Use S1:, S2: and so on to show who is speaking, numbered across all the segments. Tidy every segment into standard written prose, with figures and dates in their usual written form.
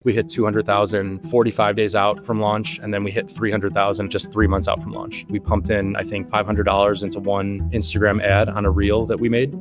S1: We hit 200,000 45 days out from launch, and then we hit 300,000 just 3 months out from launch. We pumped in, I think, $500 into one Instagram ad on a reel that we made.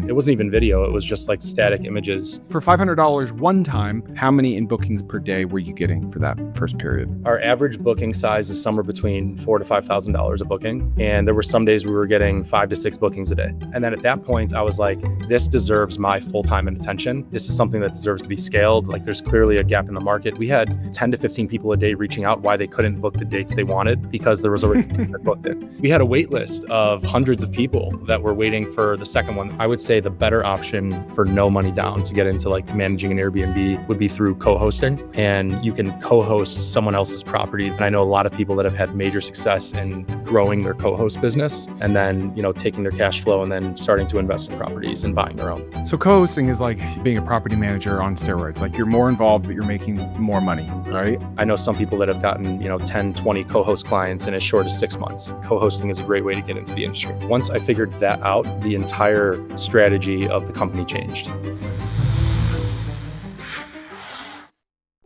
S1: It wasn't even video. It was just like static images.
S2: For $500 one time, how many in bookings per day were you getting for that first period?
S1: Our average booking size is somewhere between $4,000 to $5,000 a booking. And there were some days we were getting 5 to 6 bookings a day. And then at that point, I was like, this deserves my full-time attention. This is something that deserves to be scaled. Like, there's clearly a gap in the market. We had 10 to 15 people a day reaching out why they couldn't book the dates they wanted because there was already that booked it. We had a wait list of hundreds of people that were waiting for the second one. I would say the better option for no money down to get into like managing an Airbnb would be through co-hosting. And you can co-host someone else's property. And I know a lot of people that have had major success in growing their co-host business and then, taking their cash flow and then starting to invest in properties and buying their own.
S2: So co-hosting is like being a property manager on steroids. Like, you're more involved, but you're making more money, right?
S1: I know some people that have gotten, 10, 20 co-host clients in as short as 6 months. Co-hosting is a great way to get into the industry. Once I figured that out, the entire strategy of the company changed.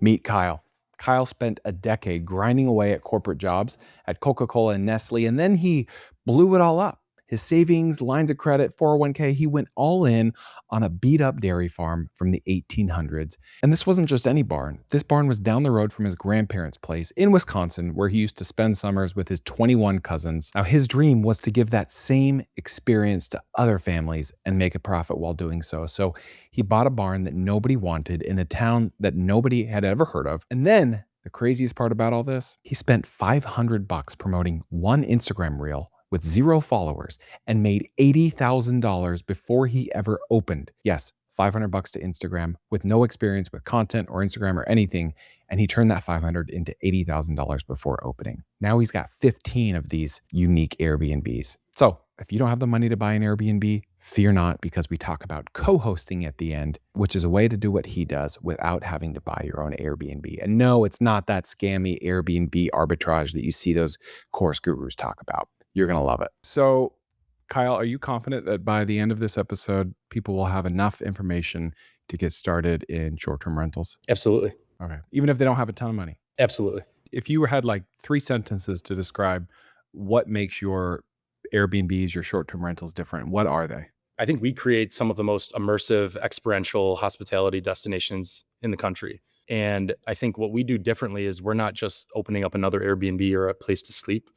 S2: Meet Kyle. Kyle spent a decade grinding away at corporate jobs at Coca-Cola and Nestle, and then he blew it all up. His savings, lines of credit, 401k, he went all in on a beat-up dairy farm from the 1800s. And this wasn't just any barn. This barn was down the road from his grandparents' place in Wisconsin, where he used to spend summers with his 21 cousins. Now, his dream was to give that same experience to other families and make a profit while doing so. So he bought a barn that nobody wanted in a town that nobody had ever heard of. And then the craziest part about all this, he spent $500 promoting one Instagram reel with 0 followers and made $80,000 before he ever opened. Yes, $500 to Instagram with no experience with content or Instagram or anything. And he turned that $500 into $80,000 before opening. Now he's got 15 of these unique Airbnbs. So if you don't have the money to buy an Airbnb, fear not, because we talk about co-hosting at the end, which is a way to do what he does without having to buy your own Airbnb. And no, it's not that scammy Airbnb arbitrage that you see those course gurus talk about. You're going to love it. So, Kyle, are you confident that by the end of this episode, people will have enough information to get started in short-term rentals?
S1: Absolutely.
S2: Okay. Even if they don't have a ton of money?
S1: Absolutely.
S2: If you had like 3 sentences to describe what makes your Airbnbs, your short-term rentals different, what are they?
S1: I think we create some of the most immersive, experiential hospitality destinations in the country. And I think what we do differently is we're not just opening up another Airbnb or a place to sleep.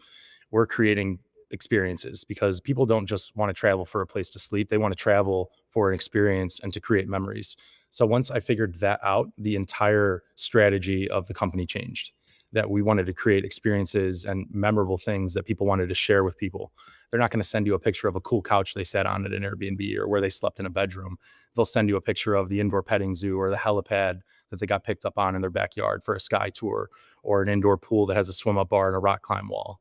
S1: We're creating experiences because people don't just want to travel for a place to sleep. They want to travel for an experience and to create memories. So once I figured that out, the entire strategy of the company changed. That we wanted to create experiences and memorable things that people wanted to share with people. They're not going to send you a picture of a cool couch they sat on at an Airbnb or where they slept in a bedroom. They'll send you a picture of the indoor petting zoo or the helipad that they got picked up on in their backyard for a sky tour, or an indoor pool that has a swim up bar and a rock climb wall.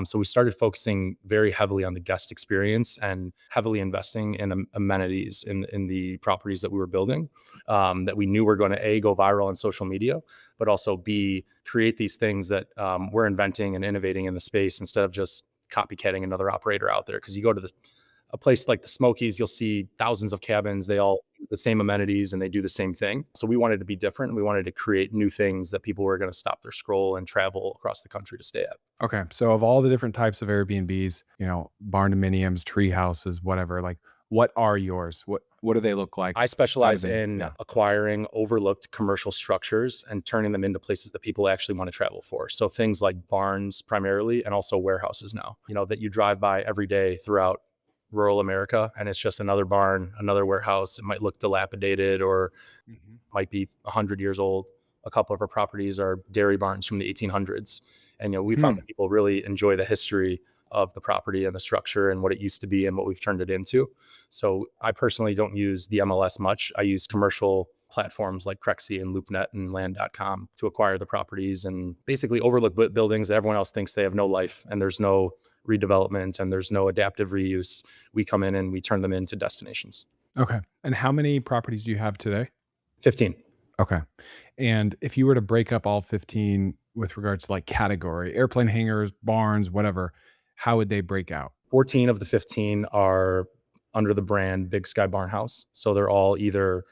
S1: So we started focusing very heavily on the guest experience and heavily investing in amenities in the properties that we were building, that we knew were going to A, go viral on social media, but also B, create these things that we're inventing and innovating in the space instead of just copycatting another operator out there. Because you go to a place like the Smokies, you'll see thousands of cabins. They all use the same amenities and they do the same thing. So we wanted to be different. We wanted to create new things that people were going to stop their scroll and travel across the country to stay at.
S2: Okay. So of all the different types of Airbnbs, barn dominiums, tree houses, whatever, like, what are yours? What do they look like?
S1: I specialize in acquiring overlooked commercial structures and turning them into places that people actually want to travel for. So things like barns primarily, and also warehouses now, that you drive by every day throughout rural America, and it's just another barn, another warehouse. It might look dilapidated or might be 100 years old. A couple of our properties are dairy barns from the 1800s. And, we found that people really enjoy the history of the property and the structure and what it used to be and what we've turned it into. So I personally don't use the MLS much. I use commercial platforms like Crexy and LoopNet and Land.com to acquire the properties and basically overlook buildings that everyone else thinks they have no life and there's no redevelopment and there's no adaptive reuse. We come in and we turn them into destinations.
S2: Okay. And how many properties do you have today?
S1: 15.
S2: Okay. And if you were to break up all 15 with regards to like category, airplane hangars, barns, whatever, how would they break out?
S1: 14 of the 15 are under the brand Big Sky Barn House. So they're all either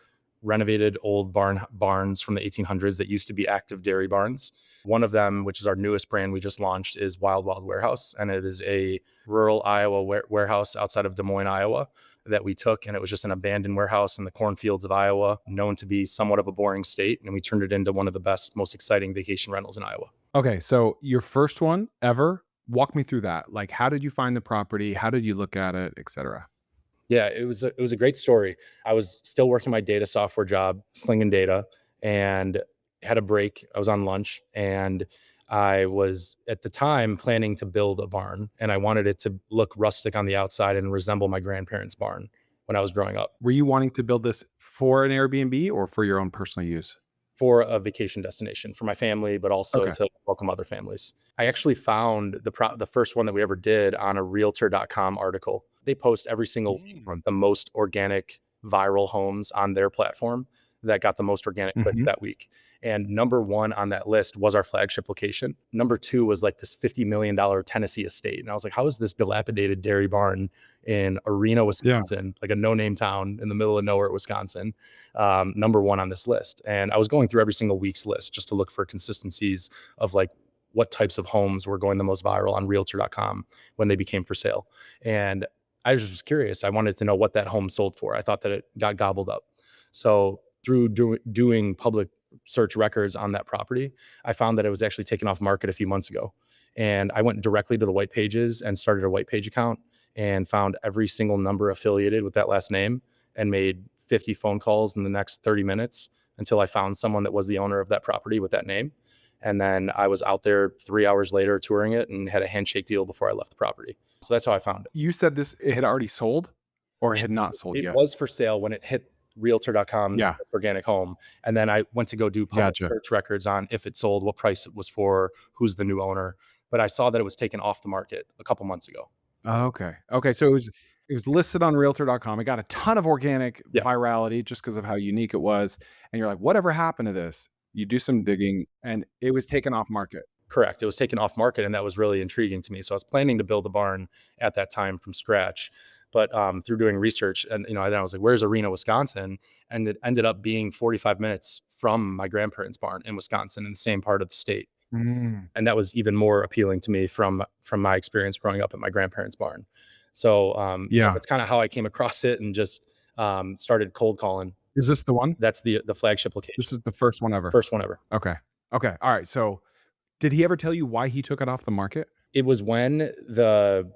S1: renovated old barns from the 1800s that used to be active dairy barns. One of them, which is our newest brand we just launched, is Wild Wild Warehouse, and it is a rural Iowa warehouse outside of Des Moines, Iowa, that we took, and it was just an abandoned warehouse in the cornfields of Iowa, known to be somewhat of a boring state, and we turned it into one of the best, most exciting vacation rentals in Iowa.
S2: Okay, so your first one ever, walk me through that. Like, how did you find the property? How did you look at it, et cetera?
S1: Yeah, it was a great story. I was still working my data software job, slinging data, and had a break. I was on lunch, and I was at the time planning to build a barn, and I wanted it to look rustic on the outside and resemble my grandparents' barn when I was growing up.
S2: Were you wanting to build this for an Airbnb or for your own personal use?
S1: For a vacation destination for my family, but also
S2: Okay.
S1: to welcome other families. I actually found the first one that we ever did on a realtor.com article. They post every single week
S2: Mm.
S1: the most organic viral homes on their platform that got the most organic clicks
S2: Mhm.
S1: that week. And number one on that list was our flagship location. Number two was like this $50 million Tennessee estate. And I was like, how is this dilapidated dairy barn in Arena,
S2: Yeah.
S1: Wisconsin, like a no-name town in the middle of nowhere, Wisconsin, number one on this list? And I was going through every single week's list just to look for consistencies of like what types of homes were going the most viral on realtor.com when they became for sale. And I just was curious. I wanted to know what that home sold for. I thought that it got gobbled up. So through doing public search records on that property, I found that it was actually taken off market a few months ago. And I went directly to the white pages and started a white page account and found every single number affiliated with that last name and made 50 phone calls in the next 30 minutes until I found someone that was the owner of that property with that name. And then I was out there 3 hours later touring it and had a handshake deal before I left the property. So that's how I found it.
S2: You said it had already sold or it had not sold
S1: It
S2: yet?
S1: was for sale when it hit realtor.com's
S2: Yeah,
S1: organic home. And then I went to go do public
S2: gotcha.
S1: search records on if it sold, what price it was for, who's the new owner. But I saw that it was taken off the market a couple months ago.
S2: Oh, okay. Okay, so it was listed on realtor.com. It got a ton of organic
S1: Yeah,
S2: virality just because of how unique it was, and you're like, "Whatever happened to this?" You do some digging, and it was taken off market.
S1: correct. It was taken off market, and that was really intriguing to me. So I was planning to build a barn at that time from scratch. But through doing research, and then I was like, "Where's Arena, Wisconsin?" And it ended up being 45 minutes from my grandparents' barn in Wisconsin, in the same part of the state.
S2: Mm,
S1: And that was even more appealing to me from my experience growing up at my grandparents' barn. So
S2: yeah.
S1: that's kind of how I came across it and just started cold calling.
S2: Is this the one?
S1: That's the flagship
S2: This
S1: location,
S2: is the first one ever?
S1: first one ever.
S2: Okay. Okay, alright, so did he ever tell you why he took it off the market?
S1: It was when the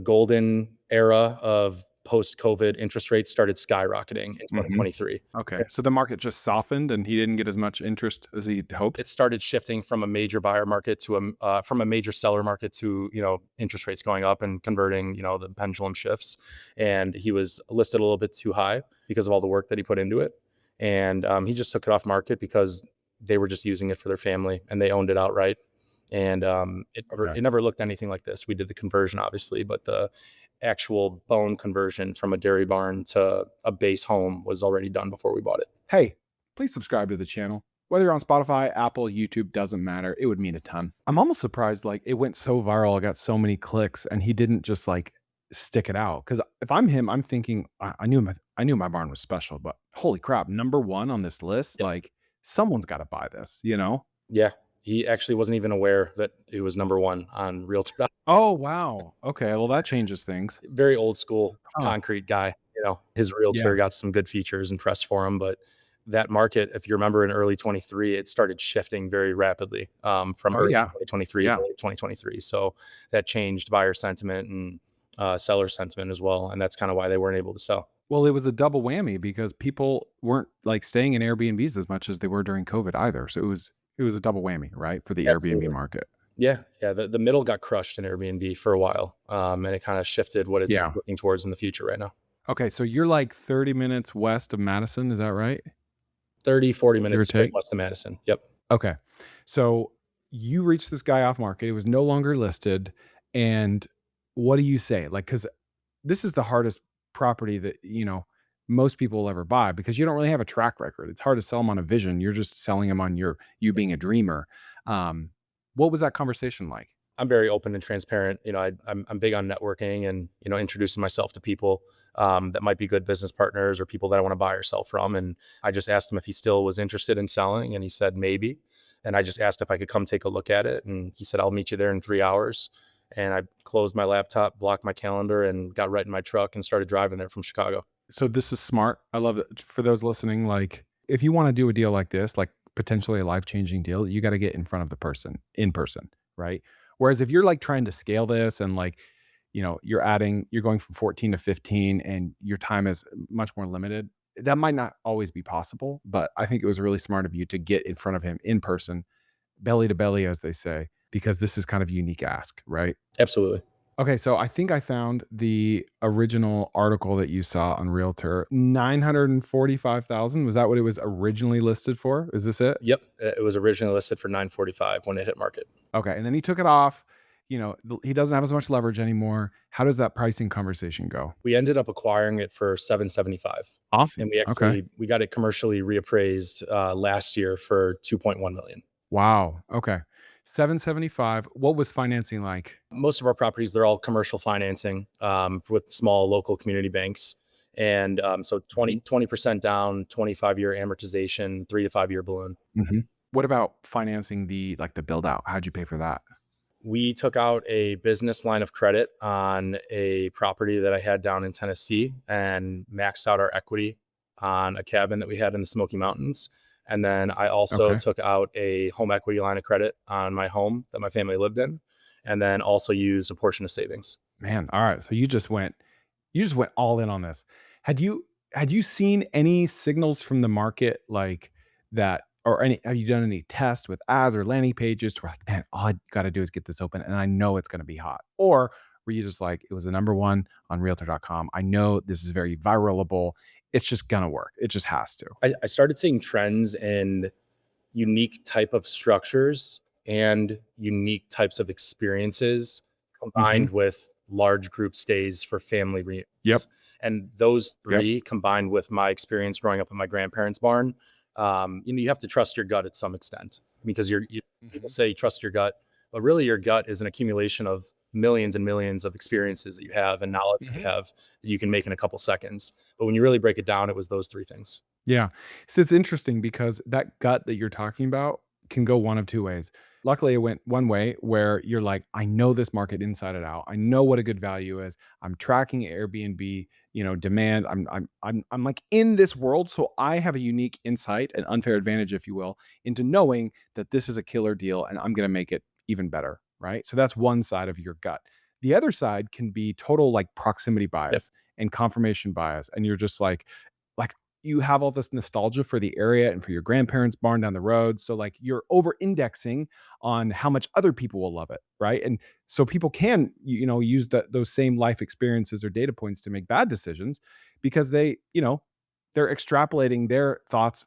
S1: golden era of post-COVID interest rates started skyrocketing in
S2: Mhm.
S1: 2023.
S2: Okay, so the market just softened and he didn't get as much interest as he'd hoped?
S1: It started shifting from a major buyer market to from a major seller market to interest rates going up and converting, the pendulum shifts, and he was listed a little bit too high because of all the work that he put into it, and he just took it off market because they were just using it for their family and they owned it outright. And
S2: Okay.
S1: it never looked anything like this. We did the conversion obviously, but the actual bone conversion from a dairy barn to a base home was already done before we bought it.
S2: Hey, please subscribe to the channel. Whether you're on Spotify, Apple, YouTube, doesn't matter. It would mean a ton. I'm almost surprised like it went so viral, it got so many clicks, and he didn't just like stick it out. Because if I'm him, I'm thinking I knew my barn was special, but holy crap, number one on this list, like someone's got to buy this, you know?
S1: Yeah, he actually wasn't even aware that it was number 1 on Realtor.
S2: Oh wow. Okay, well that changes things.
S1: Very old school
S2: Huh.
S1: concrete guy, his
S2: Yeah.
S1: Realtor got some good features and press for him, but that market, if you remember in early 23, it started shifting very rapidly, from
S2: Oh
S1: early
S2: yeah.
S1: 2023 to
S2: Yeah.
S1: late 2023, so that changed buyer sentiment and, seller sentiment as well, and that's kinda why they weren't able to sell.
S2: Well, it was a double whammy because people weren't like staying in Airbnbs as much as they were during COVID either. So it was a double whammy, right, for the Airbnb
S1: Absolutely.
S2: market.
S1: Yeah, yeah, the middle got crushed in Airbnb for a while, and it kinda shifted what it's
S2: Yeah.
S1: looking towards in the future right now.
S2: Okay, so you're like 30 minutes west of Madison, is that right?
S1: 30, 40
S2: Give or
S1: minutes straight
S2: take?
S1: west of Madison. Yep.
S2: Okay. So you reached this guy off market. It was no longer listed. And what do you say? Like, because this is the hardest property that, most people will ever buy because you don't really have a track record. It's hard to sell them on a vision. You're just selling them on you being a dreamer. Um, what was that conversation like?
S1: I'm very open and transparent. I'm big on networking and introducing myself to people that might be good business partners or people that I want to buy or sell from. And I just asked him if he still was interested in selling, and he said maybe. And I just asked if I could come take a look at it, and he said I'll meet you there in 3 hours. And I closed my laptop, blocked my calendar, and got right in my truck and started driving there from Chicago.
S2: So this is smart. I love it. For those listening, like if you want to do a deal like this, like potentially a life-changing deal, you got to get in front of the person in person, right? Whereas if you're like trying to scale this and like, you're going from 14 to 15 and your time is much more limited, that might not always be possible. But I think it was really smart of you to get in front of him in person, belly to belly, as they say, because this is kind of a unique ask, right?
S1: Absolutely.
S2: Okay, so I think I found the original article that you saw on Realtor. 945,000. Was that what it was originally listed for? Is this it?
S1: Yep. It was originally listed for 945 when it hit market.
S2: Okay, and then he took it off. He doesn't have as much leverage anymore. How does that pricing conversation go?
S1: We ended up acquiring it for 775, and
S2: Awesome. Okay.
S1: we got it commercially reappraised last year for 2.1 million.
S2: Wow. Okay. 775. What was financing like?
S1: Most of our properties, they're all commercial financing with small local community banks. And so
S2: Mhm.
S1: 20% down, 25-year amortization, 3 to 5 year balloon.
S2: Mhm. What about financing the build out? How'd you pay for that?
S1: We took out a business line of credit on a property that I had down in Tennessee and maxed out our equity on a cabin that we had in the Smoky Mountains. And then I also
S2: Okay.
S1: took out a home equity line of credit on my home that my family lived in, and then also used a portion of savings.
S2: Man, all right. So you just went all in on this. Had you seen any signals from the market like that, or any have you done any tests with ads or landing pages to where like, man, all I gotta do is get this open and I know it's gonna be hot? Or were you just like, it was the number one on realtor.com. I know this is very viralable. It's just gonna work. It just has to.
S1: I started seeing trends in unique type of structures and unique types of experiences
S2: Hmm.
S1: combined with large group stays for family
S2: Yep.
S1: reunions. And those
S2: Yep.
S1: three combined with my experience growing up in my grandparents' barn, you have to trust your gut at some extent because people
S2: Hmm.
S1: say trust your gut, but really your gut is an accumulation of millions and millions of experiences that you have and knowledge that you
S2: Hmm.
S1: have that you can make in a couple seconds. But when you really break it down, it was those three things.
S2: Yeah. So it's interesting because that gut that you're talking about can go one of two ways. Luckily, it went one way where you're like, I know this market inside and out. I know what a good value is. I'm tracking Airbnb, demand. I'm like in this world. So I have a unique insight, an unfair advantage, if you will, into knowing that this is a killer deal and I'm gonna make it even better. Right. So that's one side of your gut. The other side can be total like proximity
S1: Yep.
S2: bias and confirmation bias. And you're just like you have all this nostalgia for the area and for your grandparents' barn down the road. So like you're over indexing on how much other people will love it, right? And so people can use those same life experiences or data points to make bad decisions because they're extrapolating their thoughts,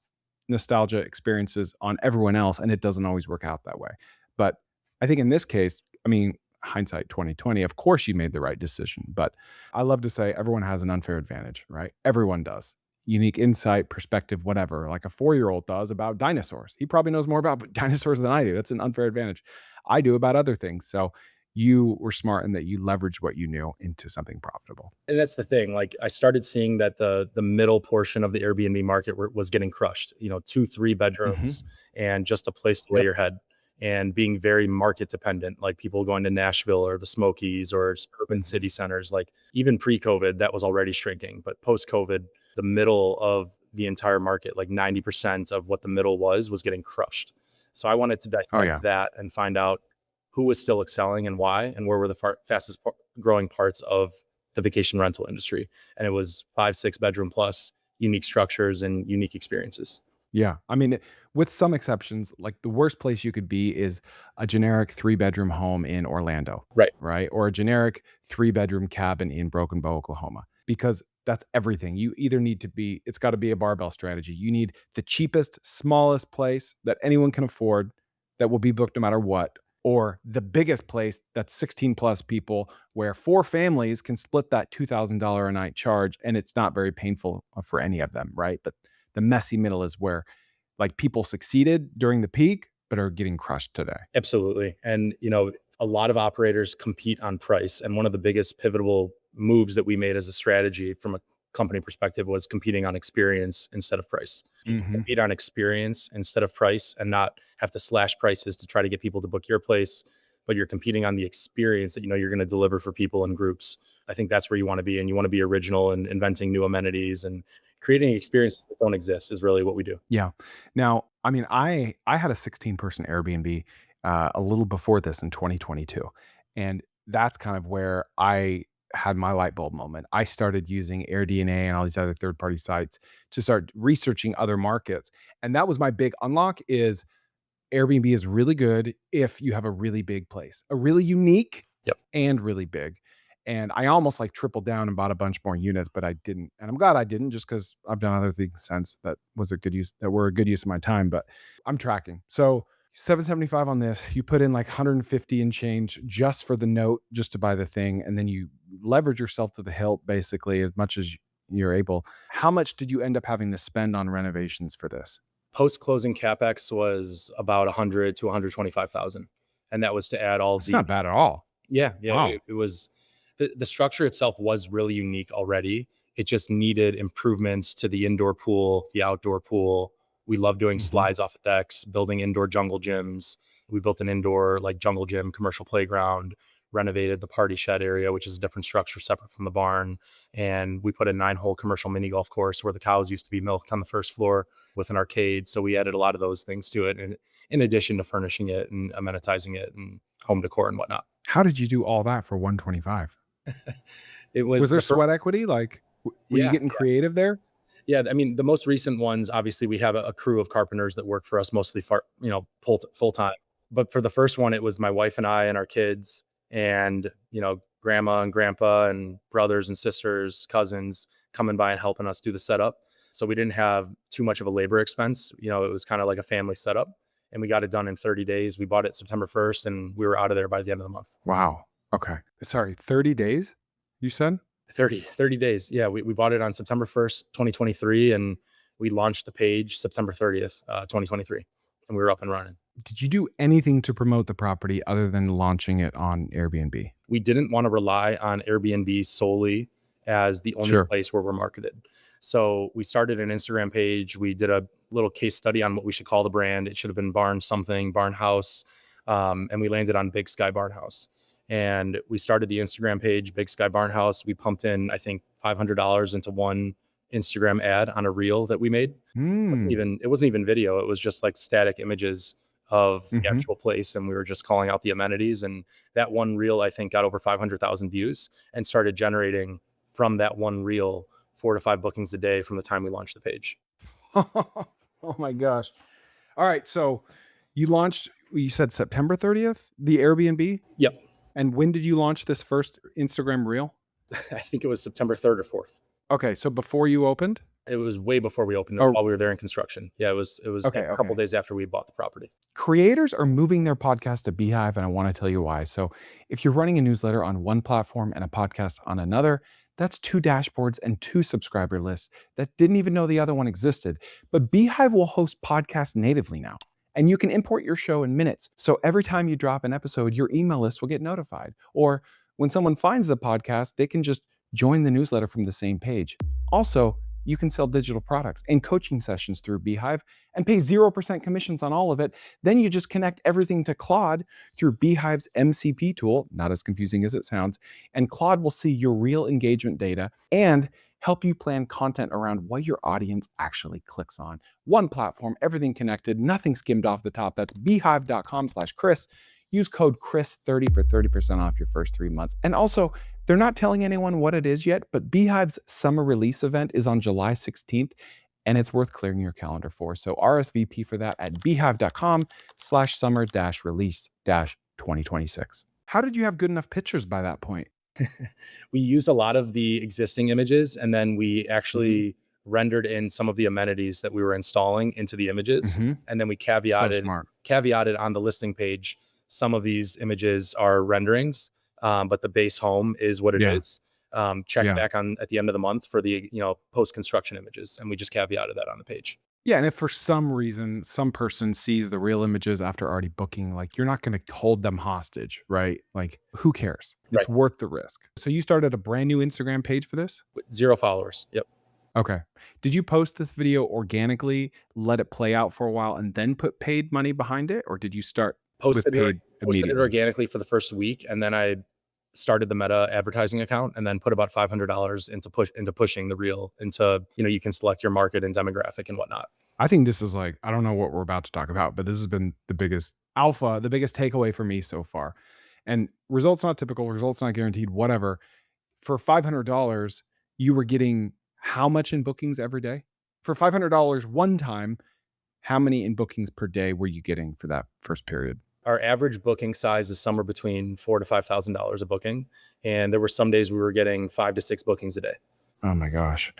S2: nostalgia experiences on everyone else, and it doesn't always work out that way. But I think in this case, I mean, hindsight 2020, of course you made the right decision. But I love to say everyone has an unfair advantage, right? Everyone does unique insight, perspective, whatever, like a 4-year-old does about dinosaurs. He probably knows more about dinosaurs than I do. That's an unfair advantage. I do about other things. So you were smart in that you leveraged what you knew into something profitable.
S1: And that's the thing. Like I started seeing that the middle portion of the Airbnb market was getting crushed. 2, 3
S2: Hmm.
S1: bedrooms and just a place to lay
S2: Yep.
S1: your head, and being very market dependent. Like people going to Nashville or the Smokies or urban
S2: Hmm.
S1: city centers. Like even pre-COVID, that was already shrinking, but post-COVID, the middle of the entire market, like 90% of what the middle was getting crushed. So I wanted to
S2: Oh
S1: dissect
S2: yeah.
S1: that and find out who was still excelling and why, and where were the fastest growing parts of the vacation rental industry. And it was 5, 6 bedroom plus, unique structures and unique experiences.
S2: Yeah. I mean, with some exceptions, like the worst place you could be is a generic 3-bedroom home in Orlando,
S1: Right.
S2: right? Or a generic 3-bedroom cabin in Broken Bow, Oklahoma, because that's everything. You either need to be, it's got to be a barbell strategy. You need the cheapest, smallest place that anyone can afford that will be booked no matter what, or the biggest place that's 16 plus people where 4 families can split that $2,000 a night charge and it's not very painful for any of them, right? But the messy middle is where like people succeeded during the peak, but are getting crushed today.
S1: Absolutely. And A lot of operators compete on price. And one of the biggest pivotal moves that we made as a strategy from a company perspective was competing on experience instead of price. If you can
S2: Hmm.
S1: compete on experience instead of price and not have to slash prices to try to get people to book your place, but you're competing on the experience that you know you're going to deliver for people in groups. I think that's where you want to be, and you want to be original and inventing new amenities and creating experiences that don't exist is really what we do.
S2: Yeah. Now, I mean, I had a 16-person Airbnb a little before this in 2022, and that's kind of where I had my light bulb moment. I started using AirDNA and all these other third-party sites to start researching other markets, and that was my big unlock. Is Airbnb is really good if you have a really big place, a really unique
S1: Yep.
S2: and really big. And I almost like tripled down and bought a bunch more units, but I didn't. And I'm glad I didn't, just because I've done other things since that were a good use of my time. But I'm tracking. So 775 on this. You put in like 150 and change just for the note, just to buy the thing, and then you leverage yourself to the hilt basically as much as you're able. How much did you end up having to spend on renovations for this?
S1: Post closing capex was about 100 to 125,000, and that was to add all
S2: It's
S1: the
S2: not bad at all.
S1: yeah.
S2: Wow.
S1: It was the structure itself was really unique already. It just needed improvements to the indoor pool, the outdoor pool. We love doing
S2: Mhm.
S1: slides off of decks, building indoor jungle gyms. We built an indoor like jungle gym, commercial playground, renovated the party shed area, which is a different structure separate from the barn. And we put a 9-hole commercial mini golf course where the cows used to be milked on the first floor with an arcade. So we added a lot of those things to it, and in addition to furnishing it and amenitizing it and home decor and whatnot.
S2: How did you do all that for 125?
S1: It
S2: Was
S1: was
S2: there
S1: the first.
S2: sweat equity? Like, were you
S1: Yeah,
S2: getting creative there?
S1: yeah. I mean, the most recent ones, obviously, we have a crew of carpenters that work for us mostly for full time. But for the first one, it was my wife and I and our kids, and grandma and grandpa and brothers and sisters, cousins coming by and helping us do the setup. So we didn't have too much of a labor expense. It was kind of like a family setup, and we got it done in 30 days. We bought it September 1st, and we were out of there by the end of the month.
S2: Wow. Okay. Sorry, 30 days, you said?
S1: 30 days. Yeah, we bought it on September 1st, 2023, and we launched the page September 30th, 2023, and we were up and running.
S2: Did you do anything to promote the property other than launching it on Airbnb?
S1: We didn't want to rely on Airbnb solely as the only
S2: Sure.
S1: place where we're marketed. So we started an Instagram page. We did a little case study on what we should call the brand. It should have been Barn something, Barn House. And we landed on Big Sky Barn House. And we started the Instagram page, Big Sky Barn House. We pumped in, I think, $500 into one Instagram ad on a reel that we made.
S2: Hmm.
S1: It wasn't even video. It was just like static images of the
S2: Mhm.
S1: actual place, and we were just calling out the amenities. And that one reel, I think, got over 500,000 views and started generating from that one reel 4 to 5 bookings a day from the time we launched the page.
S2: Oh my gosh. All right, so you said September 30th, the Airbnb?
S1: Yep.
S2: And when did you launch this first Instagram reel?
S1: I think it was September 3rd or 4th.
S2: Okay, so before you opened?
S1: It was way before we opened. It was
S2: Or
S1: while we were there in construction. Yeah, it was
S2: okay,
S1: a couple
S2: okay.
S1: days after we bought the property.
S2: Creators are moving their podcast to Beehive, and I want to tell you why. So, if you're running a newsletter on one platform and a podcast on another, that's two dashboards and two subscriber lists that didn't even know the other one existed. But Beehive will host podcasts natively now, and you can import your show in minutes. So, every time you drop an episode, your email list will get notified. Or when someone finds the podcast, they can just join the newsletter from the same page. Also, you can sell digital products and coaching sessions through Beehive and pay 0% commissions on all of it. Then you just connect everything to Claude through Beehive's MCP tool, not as confusing as it sounds, and Claude will see your real engagement data and help you plan content around what your audience actually clicks on. One platform, everything connected, nothing skimmed off the top. That's beehive.com/Chris. Use code Chris30 for 30% off your first 3 months. And also, they're not telling anyone what it is yet, but Beehive's summer release event is on July 16th, and it's worth clearing your calendar for. So RSVP for that at beehive.com/summer-release-2026. How did you have good enough pictures by that point?
S1: We used a lot of the existing images, and then we
S2: Mhm.
S1: actually rendered in some of the amenities that we were installing into the images,
S2: Mhm.
S1: and then we
S2: So smart.
S1: caveated on the listing page. Some of these images are renderings, but the base home is what it
S2: Yeah.
S1: is. Check
S2: Yeah.
S1: back on at the end of the month for the post construction images, and we just caveated that on the page.
S2: Yeah, and if for some reason some person sees the real images after already booking, like you're not going to hold them hostage, right? Like who cares?
S1: Right.
S2: It's worth the risk. So you started a brand new Instagram page for this?
S1: With 0 followers. Yep.
S2: Okay. Did you post this video organically, let it play out for a while, and then put paid money behind it? Or did you start with
S1: Posted it
S2: paid
S1: posted it
S2: immediately?
S1: organically for the first week, and then I started the Meta advertising account and then put about $500 into pushing the reel into, you can select your market and demographic and whatnot.
S2: I think this is like, I don't know what we're about to talk about, but this has been the biggest alpha, the biggest takeaway for me so far. And results not typical, results not guaranteed, whatever. For $500, you were getting how much in bookings every day? For $500 one time, how many in bookings per day were you getting for that first period?
S1: Our average booking size is somewhere between $4,000 to $5,000 a booking, and there were some days we were getting 5 to 6 bookings a day.
S2: Oh my gosh.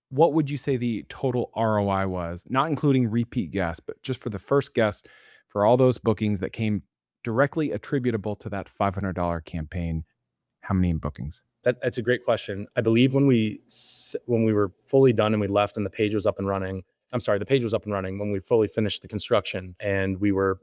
S2: What would you say the total ROI was, not including repeat guests, but just for the first guest for all those bookings that came directly attributable to that $500 campaign? How many in bookings?
S1: That's a great question. I believe when we were fully done and we left and the page was up and running. I'm sorry, the page was up and running when we fully finished the construction and we were,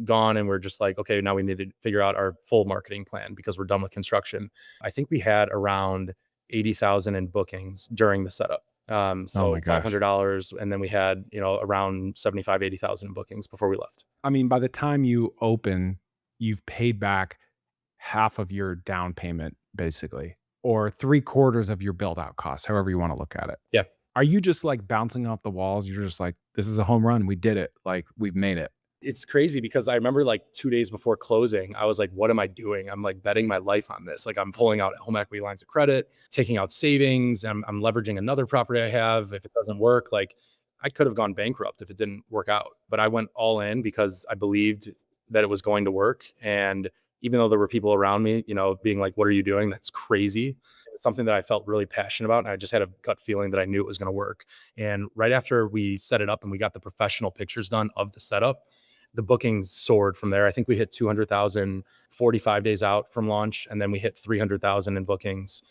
S1: gone, and we're just like, okay, now we need to figure out our full marketing plan because we're done with construction. I think we had around 80,000 in bookings during the setup.
S2: Oh
S1: So
S2: my gosh.
S1: $500, and then we had, around 75, 80,000 in bookings before we left.
S2: I mean, by the time you open, you've paid back half of your down payment, basically, or three quarters of your build out costs, however you want to look at it.
S1: Yeah.
S2: Are you just like bouncing off the walls? You're just like, this is a home run. We did it. Like, we've made it.
S1: It's crazy because I remember like 2 days before closing, I was like, what am I doing? I'm like betting my life on this. Like I'm pulling out home equity lines of credit, taking out savings. I'm leveraging another property I have. If it doesn't work, like I could have gone bankrupt if it didn't work out. But I went all in because I believed that it was going to work. And even though there were people around me, being like, what are you doing? That's crazy. It's something that I felt really passionate about. And I just had a gut feeling that I knew it was going to work. And right after we set it up and we got the professional pictures done of the setup, the bookings soared from there. I think we hit 200,000 45 days out from launch, and then we hit 300,000 in bookings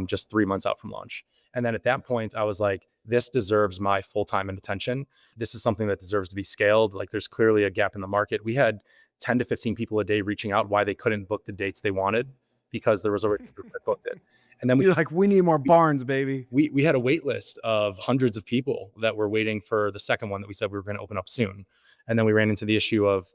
S1: just 3 months out from launch. And then at that point, I was like, this deserves my full time and attention. This is something that deserves to be scaled. Like, there's clearly a gap in the market. We had 10 to 15 people a day reaching out why they couldn't book the dates they wanted because there was already a group that booked it. And then
S2: You're like, we need more barns, baby.
S1: we had a wait list of hundreds of people that were waiting for the second one that we said we were going to open up soon. And then we ran into the issue of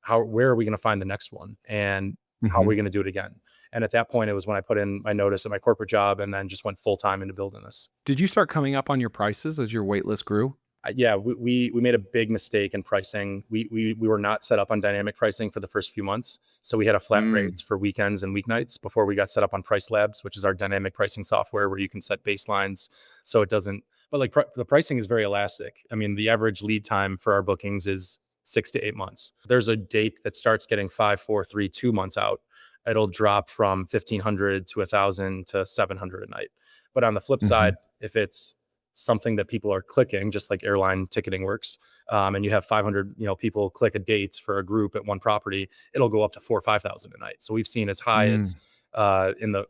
S1: where are we going to find the next one and how are
S2: Mhm.
S1: we going to do it again? And at that point, it was when I put in my notice at my corporate job and then just went full time into building this.
S2: Did you start coming up on your prices as your wait list grew?
S1: Yeah, we made a big mistake in pricing. We were not set up on dynamic pricing for the first few months, so we had a flat
S2: Mm.
S1: rates for weekends and weeknights before we got set up on Price Labs, which is our dynamic pricing software where you can set baselines so it doesn't. But like the pricing is very elastic. I mean, the average lead time for our bookings is 6 to 8 months. There's a date that starts getting 5, 4, 3, 2 months out. It'll drop from 1,500 to 1,000 to 700 a night. But on the flip
S2: Mhm.
S1: side, if it's something that people are clicking, just like airline ticketing works, and you have 500, people click a date for a group at one property, it'll go up to 4 or 5,000 a night. So we've seen as high as
S2: Mm.
S1: in the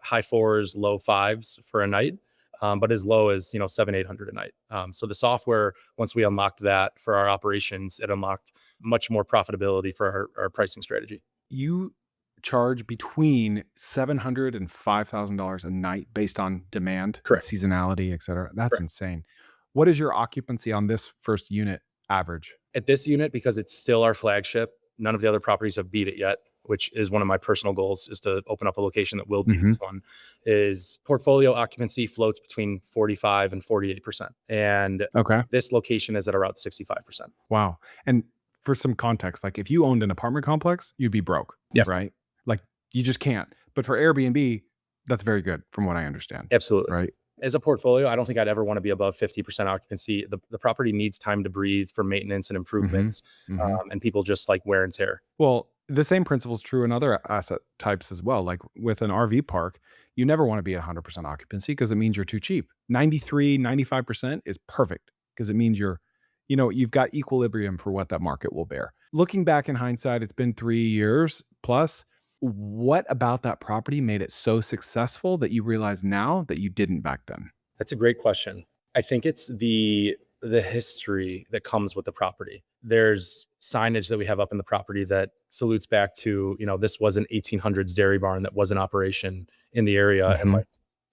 S1: high fours, low fives for a night, but as low as 7, 800 a night. So the software, once we unlocked that for our operations, it unlocked much more profitability for our pricing strategy.
S2: You charge between $700 and $5,000 a night based on demand and
S1: Correct.
S2: seasonality, et cetera. That's
S1: Correct.
S2: insane. What is your occupancy on this first unit average?
S1: At this unit, because it's still our flagship, none of the other properties have beat it yet, which is one of my personal goals, is to open up a location that will beat
S2: Mhm.
S1: this one. Is portfolio occupancy floats between 45 and 48%. And
S2: Okay.
S1: this location is at around 65%.
S2: Wow. And for some context, like if you owned an apartment complex, you'd be broke,
S1: Yeah,
S2: right? Like you just can't. But for Airbnb, that's very good from what I understand,
S1: absolutely.
S2: right?
S1: As a portfolio, I don't think I'd ever want to be above 50% occupancy. The property needs time to breathe for maintenance and
S2: Mhm.
S1: improvements,
S2: Mhm.
S1: and people just like wear and tear.
S2: Well, the same principle is true in other asset types as well. Like with an RV park, you never want to be at 100% occupancy because it means you're too cheap. 93, 95% is perfect because it means you've got equilibrium for what that market will bear. Looking back in hindsight, it's been 3 years plus. What about that property made it so successful that you realize now that you didn't back then?
S1: That's a great question. I think it's the the history that comes with the property. There's signage that we have up in the property that salutes back to, this was an 1800s dairy barn that was in operation in the area and
S2: Hmm.
S1: like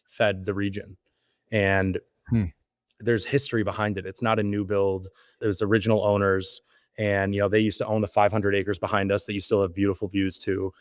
S1: fed the region. And
S2: Hmm.
S1: there's history behind it. It's not a new build. There's original owners, and they used to own the 500 acres behind us that you still have beautiful views to.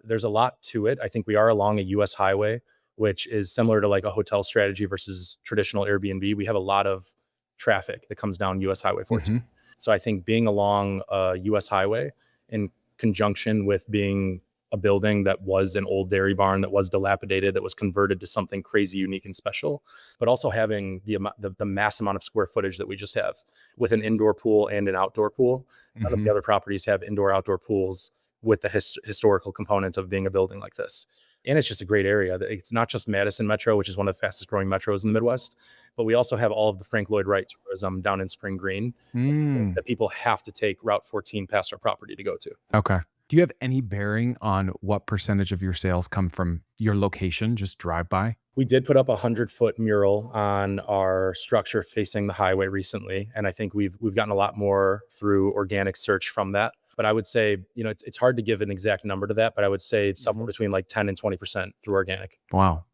S1: There's a lot to it. I think we are along a US highway, which is similar to like a hotel strategy versus traditional Airbnb. We have a lot of traffic that comes down US Highway 14.
S2: Hmm.
S1: So I think being along a US highway in conjunction with being a building that was an old dairy barn that was dilapidated, that was converted to something crazy, unique, and special, but also having the mass amount of square footage that we just have with an indoor pool and an outdoor pool. None of
S2: Hmm.
S1: the other properties have indoor outdoor pools with the historical component of being a building like this. And it's just a great area. It's not just Madison Metro, which is one of the fastest growing metros in the Midwest, but we also have all of the Frank Lloyd Wright tourism down in Spring Green
S2: Mm.
S1: that people have to take Route 14 past our property to go to.
S2: Okay. Do you have any bearing on what percentage of your sales come from your location, just drive by?
S1: We did put up a 100-foot mural on our structure facing the highway recently, and I think we've gotten a lot more through organic search from that. But I would say, it's hard to give an exact number to that, but I would say somewhere
S2: Hmm.
S1: between like 10 and 20% through organic.
S2: Wow.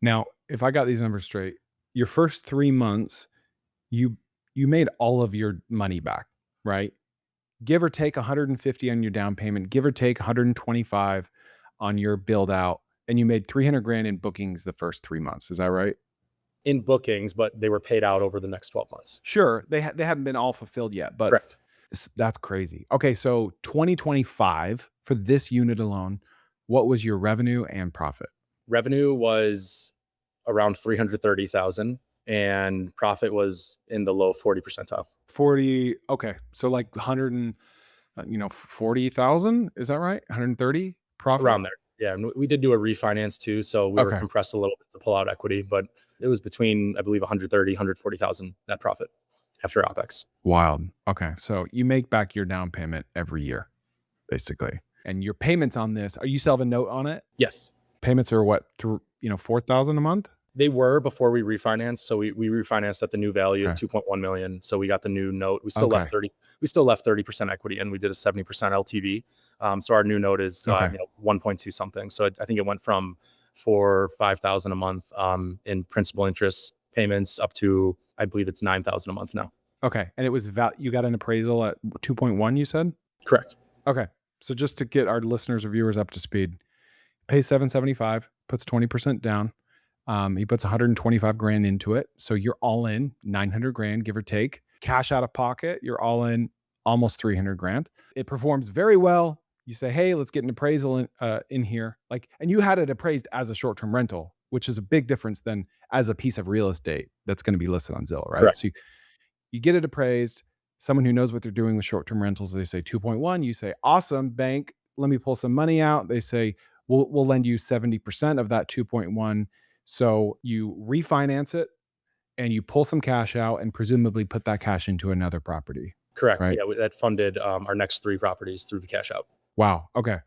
S2: Now, if I got these numbers straight, your first 3 months, you you made all of your money back, right? Give or take 150 on your down payment, give or take 125 on your build out, and you made 300 grand in bookings the first 3 months. Is that right?
S1: In bookings, but they were paid out over the next 12 months.
S2: Sure, they hadn't been all fulfilled yet, but
S1: Correct.
S2: that's crazy. Okay, so 2025 for this unit alone, what was your revenue and profit?
S1: Revenue was around 330,000 and profit was in the low 40 percentile.
S2: 40. Okay, so like 100 and 40,000. Is that right? 130 profit.
S1: Around there. Yeah, and we did do a refinance too, so we were
S2: Okay,
S1: compressed a little bit to pull out equity, but it was between, I believe, 130, 140,000 net profit after OpEx.
S2: wild. Okay, so you make back your down payment every year, basically, and your payments on this. Are you still have a note on it?
S1: Yes,
S2: Payments are what through 4,000 a month.
S1: they were before we refinanced. So we refinanced at the new value of
S2: Okay.
S1: 2.1 million. So we got the new note.
S2: Okay.
S1: We still left 30% equity and we did a 70% LTV. So our new note is
S2: Okay.
S1: 1.2 something. So I think it went from 5,000 a month in principal interest payments up to, I believe it's 9,000 a month now.
S2: Okay. And it was you got an appraisal at 2.1, you said?
S1: Correct.
S2: Okay. So just to get our listeners or viewers up to speed, pays 775, puts 20% down. He puts 125 grand into it. So you're all in 900 grand, give or take. Cash out of pocket, you're all in almost 300 grand. It performs very well. You say, hey, let's get an appraisal in here. And you had it appraised as a short-term rental, which is a big difference than as a piece of real estate that's going to be listed on Zillow, right?
S1: Correct.
S2: So you get it appraised. Someone who knows what they're doing with short-term rentals, they say 2.1. You say, awesome, bank, let me pull some money out. They say, we'll lend you 70% of that 2.1. So you refinance it and you pull some cash out and presumably put that cash into another property,
S1: Correct.
S2: right?
S1: Yeah, that funded our next 3 properties through the cash out.
S2: Wow. Okay.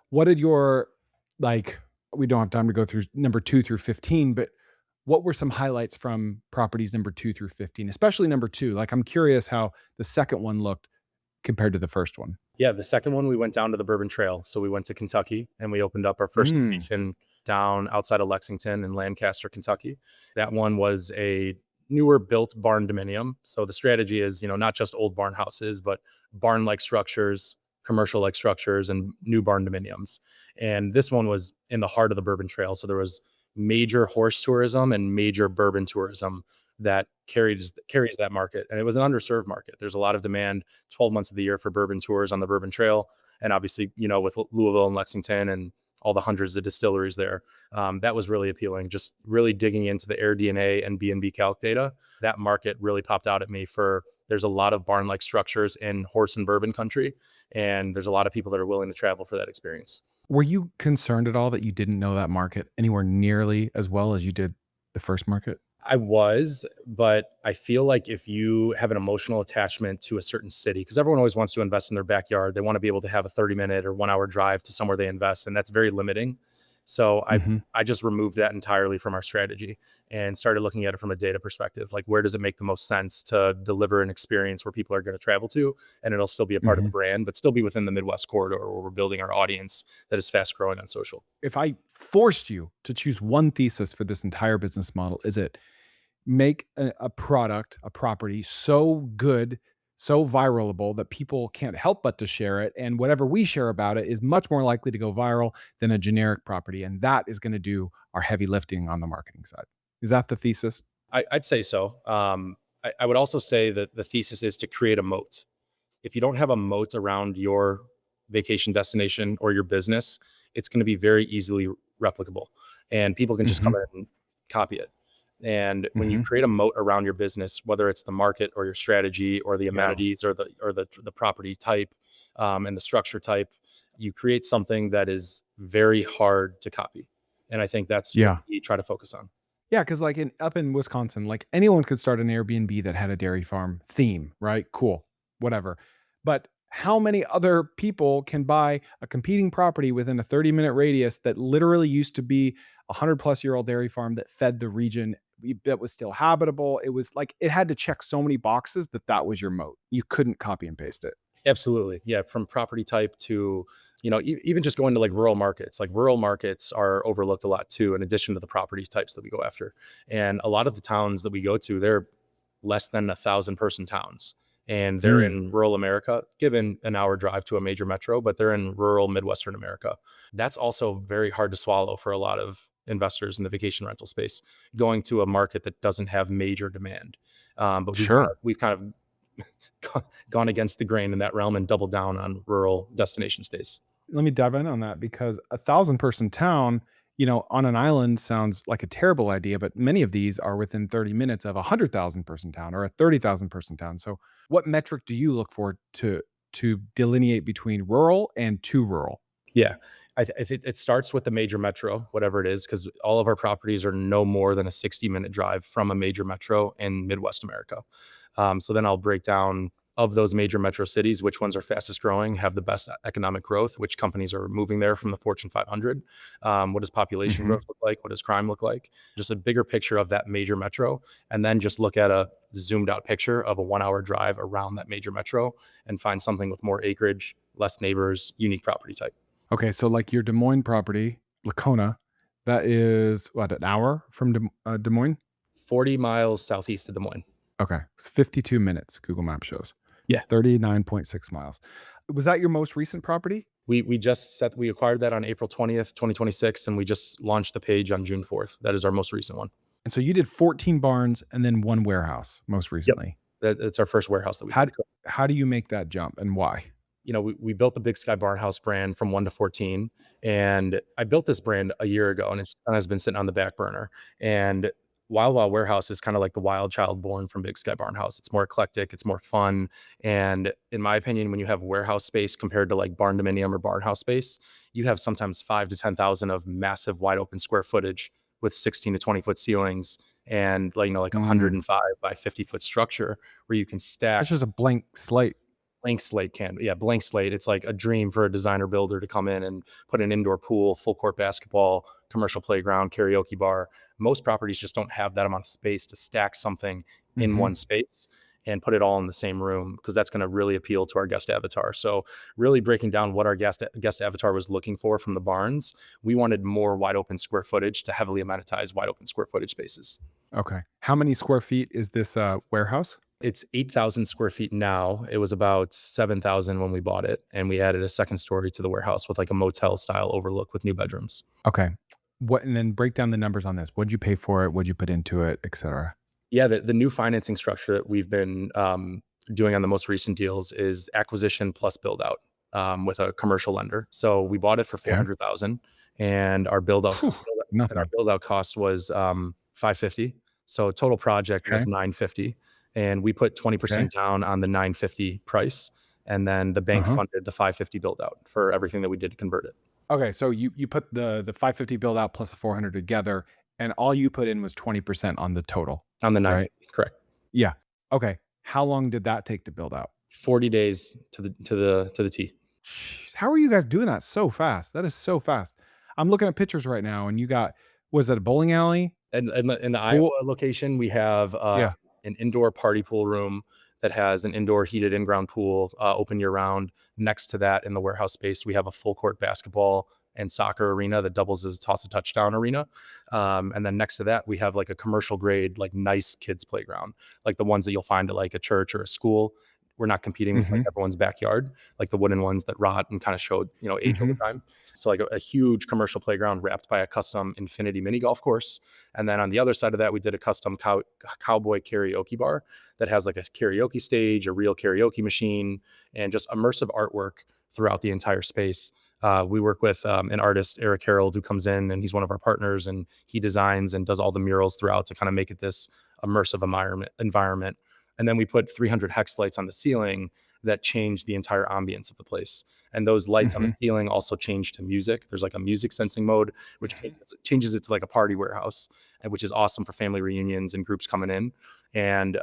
S2: What did your, we don't have time to go through number 2 through 15, but what were some highlights from properties number 2 through 15, especially number 2? I'm curious how the second one looked compared to the first one.
S1: Yeah, the second one, we went down to the Bourbon Trail. So we went to Kentucky and we opened up our first location down outside of Lexington in Lancaster, Kentucky. That one was a newer built barn dominium. So the strategy is, not just old barn houses, but barn-like structures, commercial-like structures, and new barn dominiums. And this one was in the heart of the Bourbon Trail. So there was major horse tourism and major bourbon tourism that carries that market. And it was an underserved market. There's a lot of demand 12 months of the year for bourbon tours on the Bourbon Trail. And obviously, with Louisville and Lexington and all the hundreds of distilleries there, that was really appealing. Just really digging into the Air DNA and B&B Calc data. That market really popped out at me there's a lot of barn-like structures in horse and bourbon country. And there's a lot of people that are willing to travel for that experience.
S2: Were you concerned at all that you didn't know that market anywhere nearly as well as you did the first market?
S1: I was, but I feel like if you have an emotional attachment to a certain city, because everyone always wants to invest in their backyard, they want to be able to have a 30-minute or 1-hour drive to somewhere they invest, and that's very limiting. So
S2: Hmm.
S1: I just removed that entirely from our strategy and started looking at it from a data perspective. Like, where does it make the most sense to deliver an experience where people are going to travel to, and it'll still be a part of the
S2: Hmm.
S1: brand, but still be within the Midwest corridor where we're building our audience that is fast growing on social.
S2: If I forced you to choose one thesis for this entire business model, is it make a product, a property so good, so viralable that people can't help but to share it. And whatever we share about it is much more likely to go viral than a generic property. And that is going to do our heavy lifting on the marketing side. Is that the thesis?
S1: I'd say so. I would also say that the thesis is to create a moat. If you don't have a moat around your vacation destination or your business, it's going to be very easily replicable, and people can just come
S2: Hmm.
S1: in and copy it. And when you
S2: Hmm.
S1: create a moat around your business, whether it's the market or your strategy or the
S2: Yeah.
S1: amenities or the property type, and the structure type, you create something that is very hard to copy. And I think that's what
S2: Yeah.
S1: we try to focus on.
S2: Yeah, because like up in Wisconsin, like anyone could start an Airbnb that had a dairy farm theme, right? Cool, whatever. But how many other people can buy a competing property within a 30-minute radius that literally used to be a 100-plus-year-old dairy farm that fed the region, that was still habitable? It was like it had to check so many boxes that was your moat. You couldn't copy and paste it.
S1: Absolutely. Yeah. From property type to, even just going to like rural markets. Like, rural markets are overlooked a lot too, in addition to the property types that we go after. And a lot of the towns that we go to, they're less than 1,000 person towns. And they're
S2: Mm,
S1: in rural America, given an hour drive to a major metro, but they're in rural Midwestern America. That's also very hard to swallow for a lot of investors in the vacation rental space, going to a market that doesn't have major demand. But
S2: sure.
S1: we've kind of gone against the grain in that realm and doubled down on rural destination stays.
S2: Let me dive in on that because 1,000-person town, on an island sounds like a terrible idea, but many of these are within 30 minutes of a 100,000-person town or a 30,000-person town. So, what metric do you look for to delineate between rural and too rural?
S1: Yeah, I think it starts with the major metro, whatever it is, because all of our properties are no more than a 60-minute drive from a major metro in Midwest America. So then I'll break down, of those major metro cities, which ones are fastest growing, have the best economic growth, which companies are moving there from the Fortune 500. What does population
S2: Hmm.
S1: growth look like? What does crime look like? Just a bigger picture of that major metro, and then just look at a zoomed out picture of a 1 hour drive around that major metro and find something with more acreage, less neighbors, unique property type.
S2: Okay, so like your Des Moines property, Lacona, that is what, an hour from Des Moines?
S1: 40 miles southeast of Des Moines.
S2: Okay, it's 52 minutes. Google Maps shows
S1: Yeah.
S2: 39.6 miles. Was that your most recent property?
S1: We acquired that on April 20th, 2026, and we just launched the page on June 4th. That is our most recent one.
S2: And so you did 14 barns and then one warehouse most
S1: Yep.
S2: recently.
S1: That's our first warehouse that we
S2: How
S1: did.
S2: how do you make that jump and why?
S1: We built the Big Sky Barnhouse brand from 1 to 14. And I built this brand a year ago, and it just kind of has been sitting on the back burner. And Wild Wild Warehouse is kind of like the wild child born from Big Sky Barnhouse. It's more eclectic, it's more fun. And in my opinion, when you have warehouse space compared to like barn dominium or barnhouse space, you have sometimes 5 to 10,000 of massive wide open square footage with 16 to 20 foot ceilings, and like a
S2: Mm,
S1: 105 by 50 foot structure where you can stack
S2: that's just a blank slate.
S1: blank slate canvas. Yeah, blank slate. It's like a dream for a designer builder to come in and put an indoor pool, full court basketball, commercial playground, karaoke bar. Most properties just don't have that amount of space to stack something in
S2: Mhm.
S1: one space and put it all in the same room, because that's going to really appeal to our guest avatar. So really breaking down what our guest avatar was looking for from the barns, we wanted more wide open square footage to heavily amenitize wide open square footage spaces.
S2: Okay. How many square feet is this, warehouse?
S1: It's 8,000 square feet now. It was about 7,000 when we bought it, and we added a second story to the warehouse with like a motel style overlook with new bedrooms.
S2: Okay. What, and then break down the numbers on this. What'd you pay for it? What'd you put into it, et cetera?
S1: Yeah, the new financing structure that we've been doing on the most recent deals is acquisition plus build out, with a commercial lender. So we bought it for
S2: Okay.
S1: 400,000, and
S2: Phew,
S1: our
S2: nothing.
S1: build out cost was 550. So total project
S2: Okay.
S1: was 950, and we put
S2: Okay.
S1: 20% down on the 950 price, and then the bank
S2: Uh-huh.
S1: funded the 550 build out for everything that we did to convert it
S2: Okay, so you put the 550 build out plus the 400 together, and all you put in was 20% on the total,
S1: on the
S2: right?
S1: 950. Correct.
S2: Yeah. Okay. How long did that take to build out?
S1: 40 days to the T.
S2: Jeez, how are you guys doing that so fast? That is so fast. I'm looking at pictures right now, and you got, was it a bowling alley?
S1: And in the Iowa
S2: Pool?
S1: location, we have
S2: Yeah.
S1: an indoor party pool room that has an indoor heated in-ground pool, open year round. Next to that, in the warehouse space, we have a full court basketball and soccer arena that doubles as a toss a touchdown arena. And then next to that, we have like a commercial grade, like nice kids playground, like the ones that you'll find at like a church or a school. We're not competing with like
S2: Mhm.
S1: everyone's backyard, like the wooden ones that rot and kind of showed, age over
S2: Mhm.
S1: time. So like a huge commercial playground wrapped by a custom infinity mini golf course. And then on the other side of that, we did a custom cowboy karaoke bar that has like a karaoke stage, a real karaoke machine, and just immersive artwork throughout the entire space. We work with an artist, Eric Harold, who comes in and he's one of our partners, and he designs and does all the murals throughout to kind of make it this immersive environment. And then we put 300 hex lights on the ceiling that change the entire ambience of the place. And those lights on the
S2: Mhm.
S1: ceiling also change to music. There's like a music sensing mode, which changes it to like a party warehouse, and which is awesome for family reunions and groups coming in. And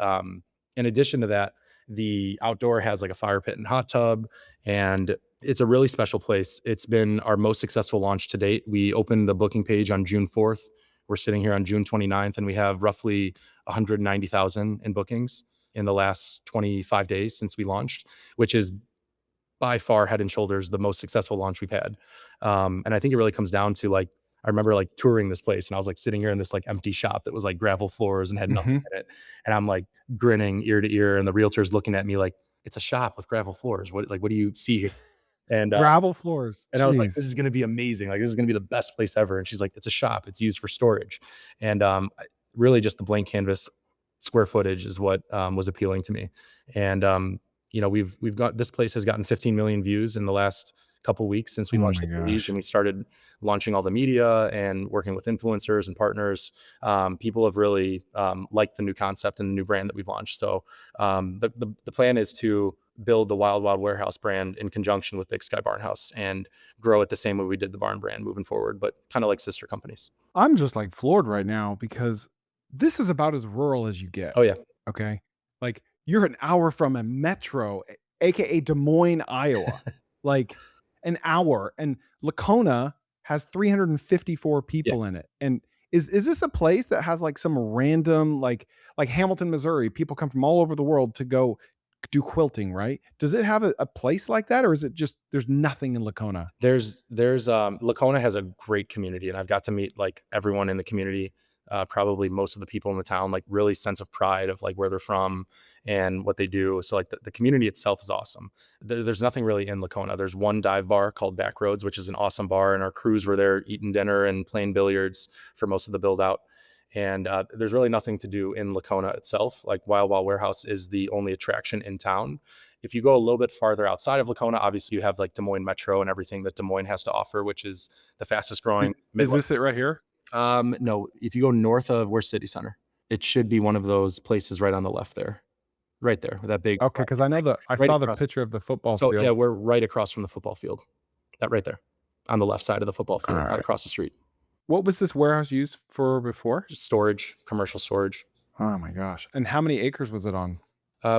S1: in addition to that, the outdoor has like a fire pit and hot tub, and it's a really special place. It's been our most successful launch to date. We opened the booking page on June 4th. We're sitting here on June 29th, and we have roughly 190,000 in bookings in the last 25 days since we launched, which is by far head and shoulders the most successful launch we've had. And I think it really comes down to like, I remember like touring this place and I was like sitting here in this like empty shop that was like gravel floors and had nothing
S2: Mhm.
S1: in it. And I'm like grinning ear to ear, and the realtor's looking at me like, it's a shop with gravel floors. What do you see here? And
S2: Gravel floors.
S1: and I was like,
S2: Jeez.
S1: "This is gonna be amazing. Like, this is gonna be the best place ever." And she's like, "It's a shop. It's used for storage." And, really just the blank canvas square footage is what, was appealing to me. And, we've got this place has gotten 15 million views in the last couple weeks since we
S2: Oh
S1: launched
S2: my
S1: the page, and
S2: gosh.
S1: we started launching all the media and working with influencers and partners. People have really, liked the new concept and the new brand that we've launched. So, the plan is to build the Wild Wild Warehouse brand in conjunction with Big Sky Barnhouse and grow it the same way we did the barn brand moving forward, but kind of like sister companies.
S2: I'm just like floored right now because this is about as rural as you get.
S1: Oh yeah.
S2: Okay. Like you're an hour from a metro, AKA Des Moines, Iowa. Like an hour. And Lacona has 354
S1: Yeah.
S2: people in it. And is this a place that has like some random like Hamilton, Missouri? People come from all over the world to go do quilting, right? Does it have a place like that, or is it just there's nothing in Lacona?
S1: There's Lacona has a great community, and I've got to meet like everyone in the community, probably most of the people in the town, like really sense of pride of like where they're from and what they do. So like the community itself is awesome. There's nothing really in Lacona. There's one dive bar called Backroads, which is an awesome bar, and our crews were there eating dinner and playing billiards for most of the build out. And there's really nothing to do in Lacona itself. Like Wild Wild Warehouse is the only attraction in town. If you go a little bit farther outside of Lacona, obviously you have like Des Moines Metro and everything that Des Moines has to offer, which is the fastest growing
S2: Is
S1: Midwest.
S2: this it right here?
S1: No, if you go north of where's City Center, it should be one of those places right on the left there, right there, with that big,
S2: Okay, because I know I
S1: right
S2: saw the
S1: across.
S2: picture of the football
S1: So yeah,
S2: field.
S1: we're right across from the football field. That right there, on the left side of the football
S2: All
S1: field,
S2: right.
S1: across the street.
S2: What was this warehouse used for before?
S1: Just storage, commercial storage.
S2: Oh my gosh. And how many acres was it on?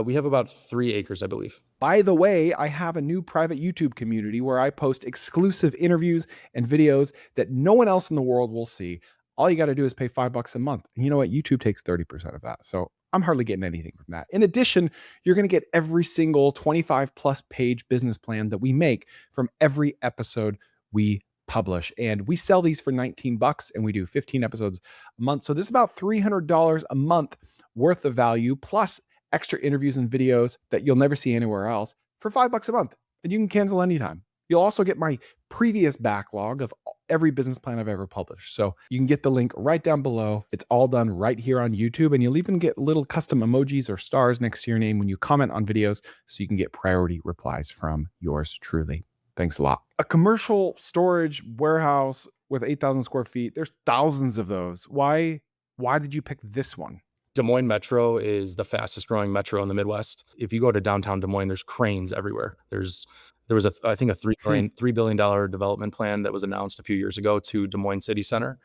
S1: We have about 3 acres, I believe.
S2: By the way, I have a new private YouTube community where I post exclusive interviews and videos that no one else in the world will see. All you got to do is pay $5 a month. And you know what? YouTube takes 30% of that. So I'm hardly getting anything from that. In addition, you're going to get every single 25 plus page business plan that we make from every episode we publish. And we sell these for $19 and we do 15 episodes a month. So this is about $300 a month worth of value plus extra interviews and videos that you'll never see anywhere else for $5 a month. And you can cancel anytime. You'll also get my previous backlog of every business plan I've ever published. So you can get the link right down below. It's all done right here on YouTube. And you'll even get little custom emojis or stars next to your name when you comment on videos so you can get priority replies from yours truly. Thanks a lot. A commercial storage warehouse with 8,000 square feet, there's thousands of those. Why did you pick this one?
S1: Des Moines Metro is the fastest growing metro in the Midwest. If you go to downtown Des Moines, there's cranes everywhere. There was I think a $3 billion development plan that was announced a few years ago to Des Moines City Center.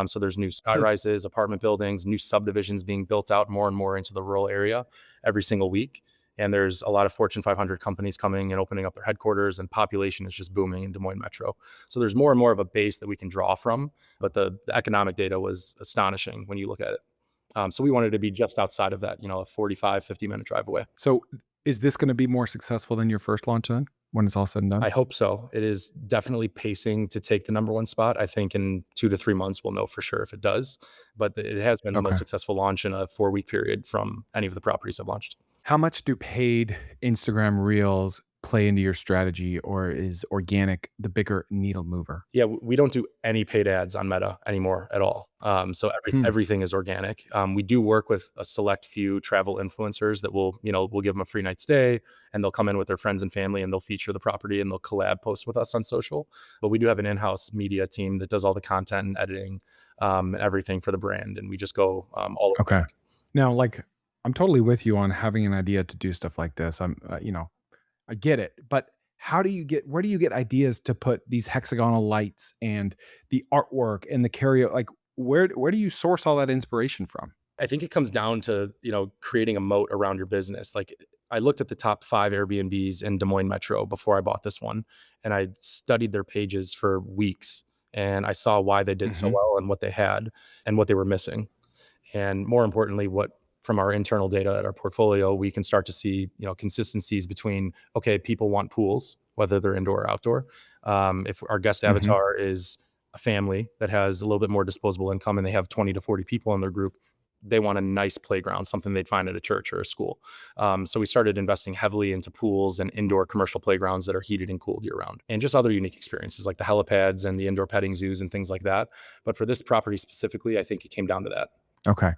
S1: So there's new sky rises, apartment buildings, new subdivisions being built out more and more into the rural area every single week. And there's a lot of Fortune 500 companies coming and opening up their headquarters, and population is just booming in Des Moines Metro. So there's more and more of a base that we can draw from. But the economic data was astonishing when you look at it. So we wanted to be just outside of that, a 45, 50-minute drive away.
S2: So is this going to be more successful than your first launch then when it's all said and done?
S1: I hope so. It is definitely pacing to take the number one spot. I think in 2 to 3 months, we'll know for sure if it does. But it has been the most
S2: Okay.
S1: successful launch in a 4-week period from any of the properties I've launched.
S2: How much do paid Instagram reels play into your strategy, or is organic the bigger needle mover?
S1: Yeah, we don't do any paid ads on Meta anymore at all. So
S2: Hmm.
S1: everything is organic. We do work with a select few travel influencers that we'll give them a free night stay, and they'll come in with their friends and family, and they'll feature the property, and they'll collab post with us on social. But we do have an in-house media team that does all the content and editing, and everything for the brand, and we just go all
S2: Okay.
S1: organic.
S2: Now, I'm totally with you on having an idea to do stuff like this. I get it, but where do you get ideas to put these hexagonal lights and the artwork and the carry? Like, where do you source all that inspiration from?
S1: I think it comes down to, creating a moat around your business. Like, I looked at the top 5 Airbnbs in Des Moines Metro before I bought this one, and I studied their pages for weeks, and I saw why they did so
S2: Hmm.
S1: well and what they had and what they were missing. And more importantly, what from our internal data at our portfolio, we can start to see, consistencies between, okay, people want pools, whether they're indoor or outdoor. If our guest
S2: Hmm.
S1: avatar is a family that has a little bit more disposable income and they have 20 to 40 people in their group, they want a nice playground, something they'd find at a church or a school. So we started investing heavily into pools and indoor commercial playgrounds that are heated and cooled year round, and just other unique experiences like the helipads and the indoor petting zoos and things like that. But for this property specifically, I think it came down to that.
S2: Okay.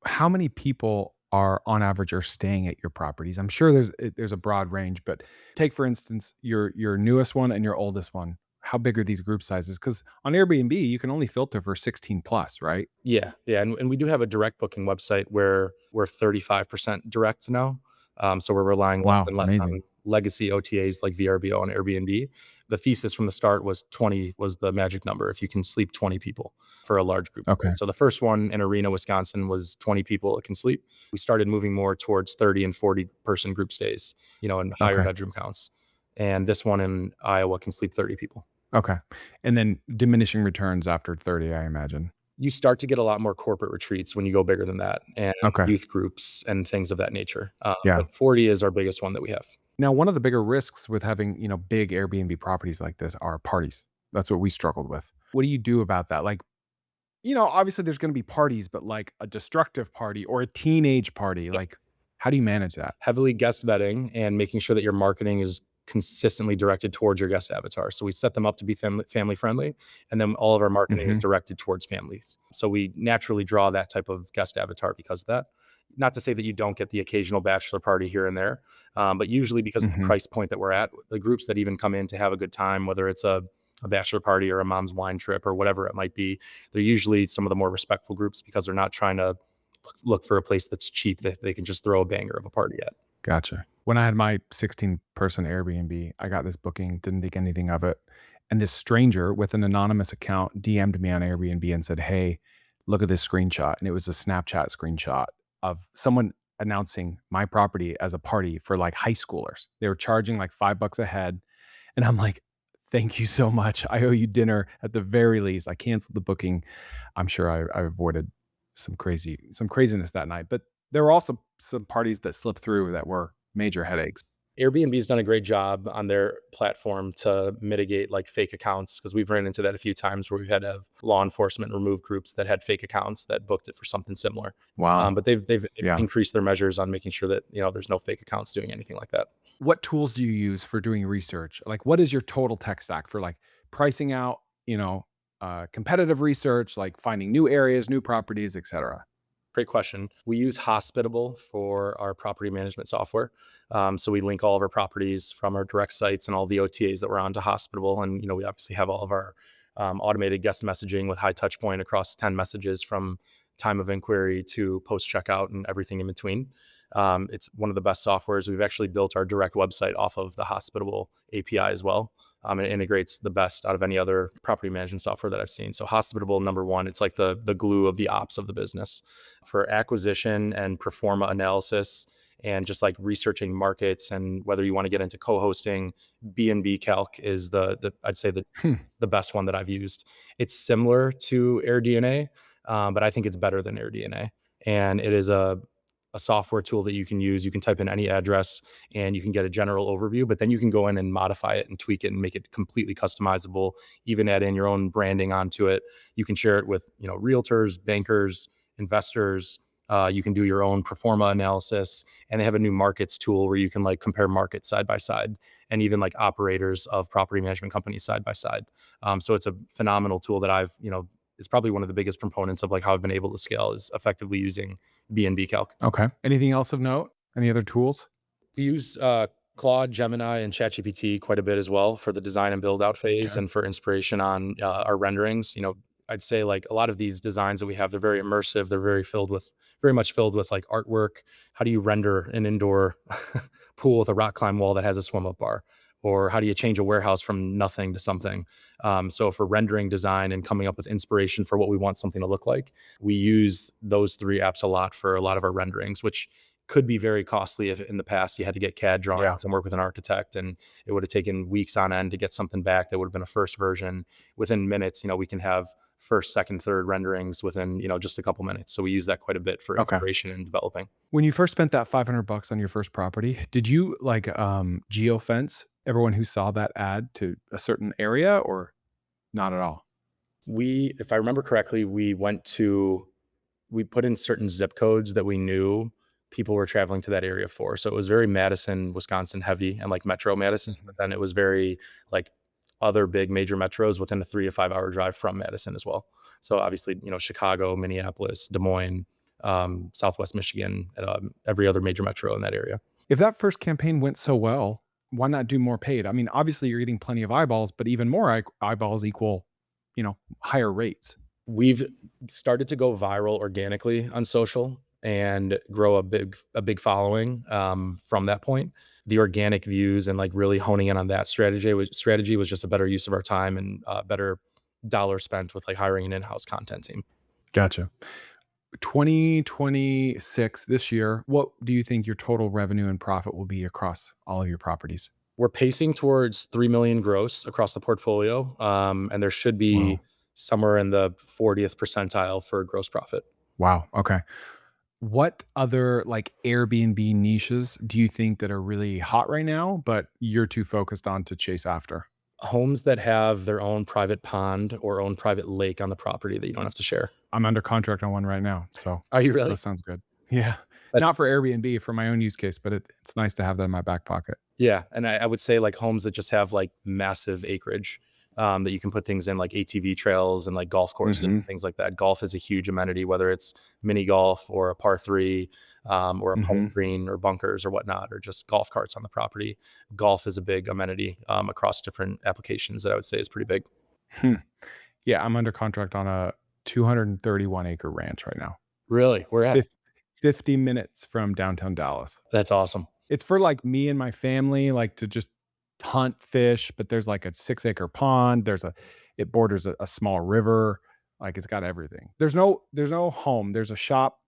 S2: How many people are on average are staying at your properties? I'm sure there's a broad range, but take for instance your newest one and your oldest one. How big are these group sizes? Because on Airbnb you can only filter for 16 plus, right?
S1: Yeah, yeah, and we do have a direct booking website where we're 35% direct now. So we're relying less
S2: Wow,
S1: and less
S2: amazing.
S1: on legacy OTAs like VRBO and Airbnb. The thesis from the start was 20 was the magic number if you can sleep 20 people for a large group stay.
S2: Okay.
S1: So the first one in Arena, Wisconsin was 20 people that can sleep. We started moving more towards 30 and 40 person group stays, and higher
S2: Okay.
S1: bedroom counts. And this one in Iowa can sleep 30 people.
S2: Okay. And then diminishing returns after 30, I imagine.
S1: You start to get a lot more corporate retreats when you go bigger than that, and
S2: Okay.
S1: youth groups and things of that nature.
S2: Yeah.
S1: But 40 is our biggest one that we have.
S2: Now, one of the bigger risks with having, big Airbnb properties like this are parties. That's what we struggled with. What do you do about that? Like, obviously there's going to be parties, but like a destructive party or a teenage party, like how do you manage that?
S1: Heavily guest vetting and making sure that your marketing is consistently directed towards your guest avatar. So we set them up to be family friendly, and then all of our marketing is
S2: Mhm.
S1: directed towards families. So we naturally draw that type of guest avatar because of that. Not to say that you don't get the occasional bachelor party here and there, but usually because of the
S2: Mhm.
S1: price point that we're at, the groups that even come in to have a good time, whether it's a bachelor party or a mom's wine trip or whatever it might be, they're usually some of the more respectful groups because they're not trying to look for a place that's cheap that they can just throw a banger of a party at.
S2: Gotcha. When I had my 16-person Airbnb, I got this booking, didn't think anything of it. And this stranger with an anonymous account DM'd me on Airbnb and said, "Hey, look at this screenshot." And it was a Snapchat screenshot of someone announcing my property as a party for like high schoolers. They were charging like $5 a head. And I'm like, "Thank you so much. I owe you dinner at the very least." I canceled the booking. I'm sure I avoided some craziness that night, but there were also some parties that slipped through that were major headaches.
S1: Airbnb's done a great job on their platform to mitigate like fake accounts because we've run into that a few times where we've had to have law enforcement remove groups that had fake accounts that booked it for something similar.
S2: Wow.
S1: But they've
S2: Yeah.
S1: increased their measures on making sure that there's no fake accounts doing anything like that.
S2: What tools do you use for doing research? Like, what is your total tech stack for like pricing out, competitive research, like finding new areas, new properties, et cetera?
S1: Great question. We use Hospitable for our property management software. So we link all of our properties from our direct sites and all the OTAs that we're on to Hospitable. And, we obviously have all of our automated guest messaging with high touch point across 10 messages from time of inquiry to post checkout and everything in between. It's one of the best softwares. We've actually built our direct website off of the Hospitable API as well. It integrates the best out of any other property management software that I've seen. So Hospitable, number one, it's like the glue of the ops of the business. For acquisition and pro forma analysis, and just like researching markets and whether you want to get into co-hosting. B&B Calc is the I'd say
S2: Hmm.
S1: the best one that I've used. It's similar to AirDNA, but I think it's better than AirDNA. And it is a software tool that you can use. You can type in any address and you can get a general overview, but then you can go in and modify it and tweak it and make it completely customizable, even add in your own branding onto it. You can share it with, realtors, bankers, investors. You can do your own pro forma analysis, and they have a new markets tool where you can like compare markets side by side and even like operators of property management companies side by side. So it's a phenomenal tool that it's probably one of the biggest components of like how I've been able to scale is effectively using B&B Calc.
S2: Okay. Anything else of note? Any other tools?
S1: We use Claude, Gemini, and ChatGPT quite a bit as well for the design and build out phase
S2: Okay.
S1: and for inspiration on our renderings. I'd say like a lot of these designs that we have, they're very immersive. They're very much filled with like artwork. How do you render an indoor pool with a rock climb wall that has a swim up bar? Or how do you change a warehouse from nothing to something? So for rendering design and coming up with inspiration for what we want something to look like, we use those three apps a lot for a lot of our renderings, which could be very costly if in the past you had to get CAD
S2: Yeah.
S1: drawings and work with an architect, and it would have taken weeks on end to get something back that would have been a first version. Within minutes, we can have first, second, third renderings within, just a couple minutes. So we use that quite a bit for
S2: Okay.
S1: inspiration and developing.
S2: When you first spent that $500 on your first property, did you like geofence everyone who saw that ad to a certain area or not at all?
S1: If I remember correctly, we put in certain zip codes that we knew people were traveling to that area for. So it was very Madison, Wisconsin heavy and like Metro Madison.
S2: Mhm.
S1: But then it was very like other big major metros within a 3 to 5 hour drive from Madison as well. So obviously, Chicago, Minneapolis, Des Moines, Southwest Michigan, every other major metro in that area.
S2: If that first campaign went so well, why not do more paid? I mean, obviously you're getting plenty of eyeballs, but even more eyeballs equal, higher rates.
S1: We've started to go viral organically on social and grow a big following from that point. The organic views and like really honing in on that strategy was just a better use of our time and better dollar spent with like hiring an in-house content team.
S2: Gotcha. 2026, this year, what do you think your total revenue and profit will be across all of your properties?
S1: We're pacing towards 3 million gross across the portfolio, and there should be
S2: Wow.
S1: somewhere in the 40th percentile for gross profit.
S2: Wow. Okay. What other like Airbnb niches do you think that are really hot right now, but you're too focused on to chase after?
S1: Homes that have their own private pond or own private lake on the property that you don't have to share.
S2: I'm under contract on one right now. So
S1: Are you
S2: that
S1: really?
S2: sounds good. Yeah.
S1: That's
S2: Not for Airbnb, for my own use case, but it's nice to have that in my back pocket.
S1: Yeah, and I would say, like, homes that just have, like, massive acreage, that you can put things in, like ATV trails and, like, golf courses
S2: Hmm.
S1: and things like that. Golf is a huge amenity, whether it's mini golf or a par 3, or a putting
S2: Hmm.
S1: green or bunkers or whatnot, or just golf carts on the property. Golf is a big amenity, across different applications that I would say is pretty big.
S2: Hmm. Yeah, I'm under contract on a 231 acre ranch right now.
S1: Really? Where at?
S2: 50 minutes from downtown Dallas.
S1: That's awesome.
S2: It's for like me and my family, like to just hunt fish, but there's like a 6 acre pond. It borders a small river. Like it's got everything. There's no home. There's a shop,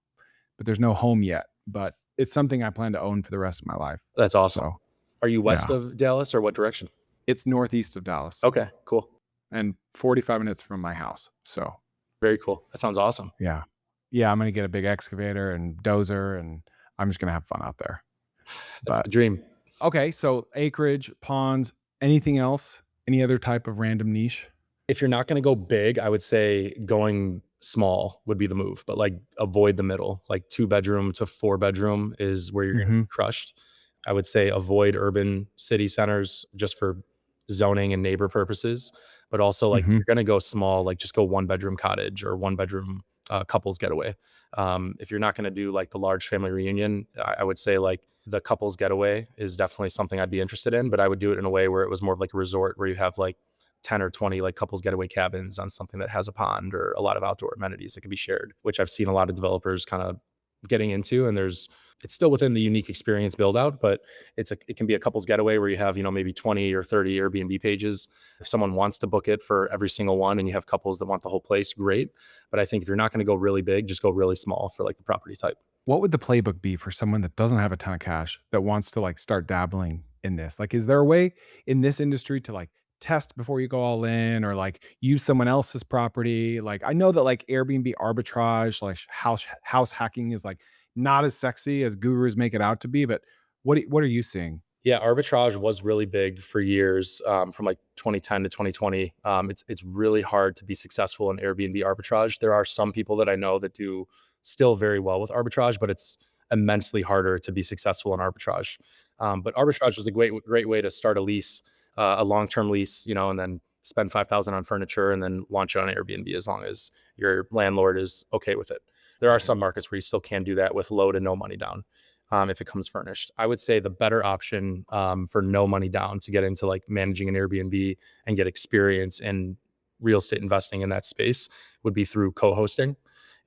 S2: but there's no home yet. But it's something I plan to own for the rest of my life.
S1: That's awesome.
S2: So
S1: Are you west
S2: yeah,
S1: of Dallas or what direction?
S2: it's northeast of Dallas
S1: Okay, cool.
S2: and 45 minutes from my house. So
S1: Very cool. That sounds awesome.
S2: yeah. Yeah, I'm gonna get a big excavator and dozer and I'm just gonna have fun out there.
S1: That's
S2: But
S1: the dream.
S2: okay, so acreage, ponds, anything else? Any other type of random niche?
S1: If you're not gonna go big, I would say going small would be the move, but, like, avoid the middle. Like, 2 bedroom to 4 bedroom is where you're gonna
S2: Mhm,
S1: get crushed. I would say avoid urban city centers just for zoning and neighbor purposes, but also, like, if
S2: mhm,
S1: you're gonna go small, like, just go 1 bedroom cottage or 1 bedroom, couples getaway. If you're not gonna do, like, the large family reunion, I would say, like, the couples getaway is definitely something I'd be interested in, but I would do it in a way where it was more of like a resort where you have, like, 10 or 20 like couples getaway cabins on something that has a pond or a lot of outdoor amenities that can be shared, which I've seen a lot of developers kind of getting into. And it's still within the unique experience build out, but it can be a couples getaway where you have, maybe 20 or 30 Airbnb pages. If someone wants to book it for every single one and you have couples that want the whole place, great. But I think if you're not going to go really big, just go really small for like the property type.
S2: What would the playbook be for someone that doesn't have a ton of cash that wants to like start dabbling in this? Like, is there a way in this industry to like test before you go all in or like use someone else's property? Like, I know that like Airbnb arbitrage, like house hacking is like not as sexy as gurus make it out to be, but what are you seeing?
S1: Yeah, arbitrage was really big for years, from like 2010 to 2020. It's really hard to be successful in Airbnb arbitrage. There are some people that I know that do still very well with arbitrage, but it's immensely harder to be successful in arbitrage. But arbitrage is a great way to start a lease, a long term lease, and then spend 5,000 on furniture and then launch it on Airbnb as long as your landlord is okay with it. There are some markets where you still can do that with low to no money down, if it comes furnished. I would say the better option, for no money down to get into like managing an Airbnb and get experience in real estate investing in that space would be through co-hosting.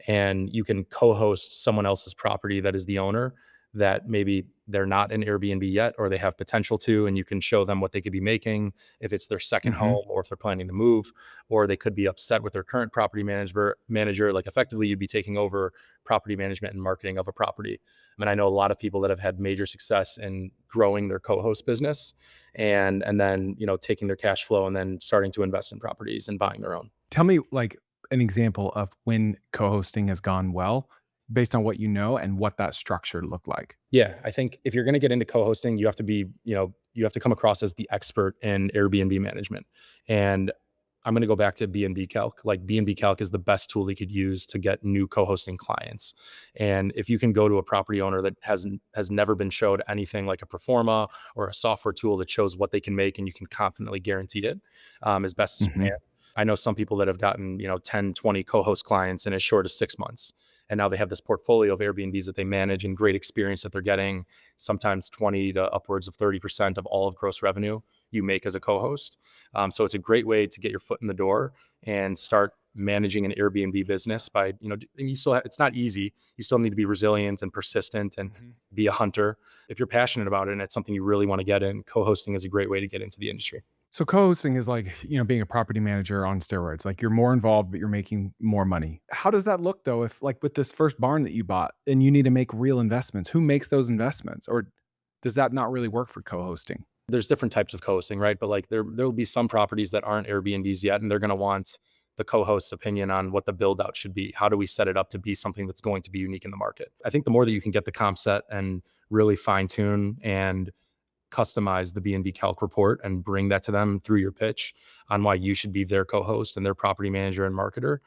S1: And you can co-host someone else's property that is the owner, that maybe they're not in Airbnb yet or they have potential to, and you can show them what they could be making if it's their second
S2: Hmm.
S1: home or if they're planning to move, or they could be upset with their current property manager. Like effectively you'd be taking over property management and marketing of a property. I mean, I know a lot of people that have had major success in growing their co-host business and then, taking their cash flow and then starting to invest in properties and buying their own.
S2: Tell me like an example of when co-hosting has gone well based on what you know and what that structure looked like.
S1: Yeah, I think if you're going to get into co-hosting, you have to be, you have to come across as the expert in Airbnb management. And I'm going to go back to B&B Calc. Like B&B Calc is the best tool you could use to get new co-hosting clients. And if you can go to a property owner that has never been showed anything like a Performa or a software tool that shows what they can make and you can confidently guarantee it, as best as you
S2: Hmm.
S1: can. I know some people that have gotten, 10, 20 co-host clients in as short as 6 months. And now they have this portfolio of Airbnbs that they manage and great experience that they're getting, sometimes 20 to upwards of 30% of all of gross revenue you make as a co-host. So it's a great way to get your foot in the door and start managing an Airbnb business by, and it's not easy. You still need to be resilient and persistent and
S2: Hmm.
S1: be a hunter. If you're passionate about it and it's something you really want to get in, co-hosting is a great way to get into the industry.
S2: So co-hosting is like, being a property manager on steroids. Like you're more involved, but you're making more money. How does that look though? If like with this first barn that you bought and you need to make real investments, who makes those investments? Or does that not really work for co-hosting?
S1: There's different types of co-hosting, right? But like there'll be some properties that aren't Airbnbs yet, and they're going to want the co-host's opinion on what the build out should be. How do we set it up to be something that's going to be unique in the market? I think the more that you can get the comp set and really fine tune and customize the B&B Calc report and bring that to them through your pitch on why you should be their co-host and their property manager and marketer,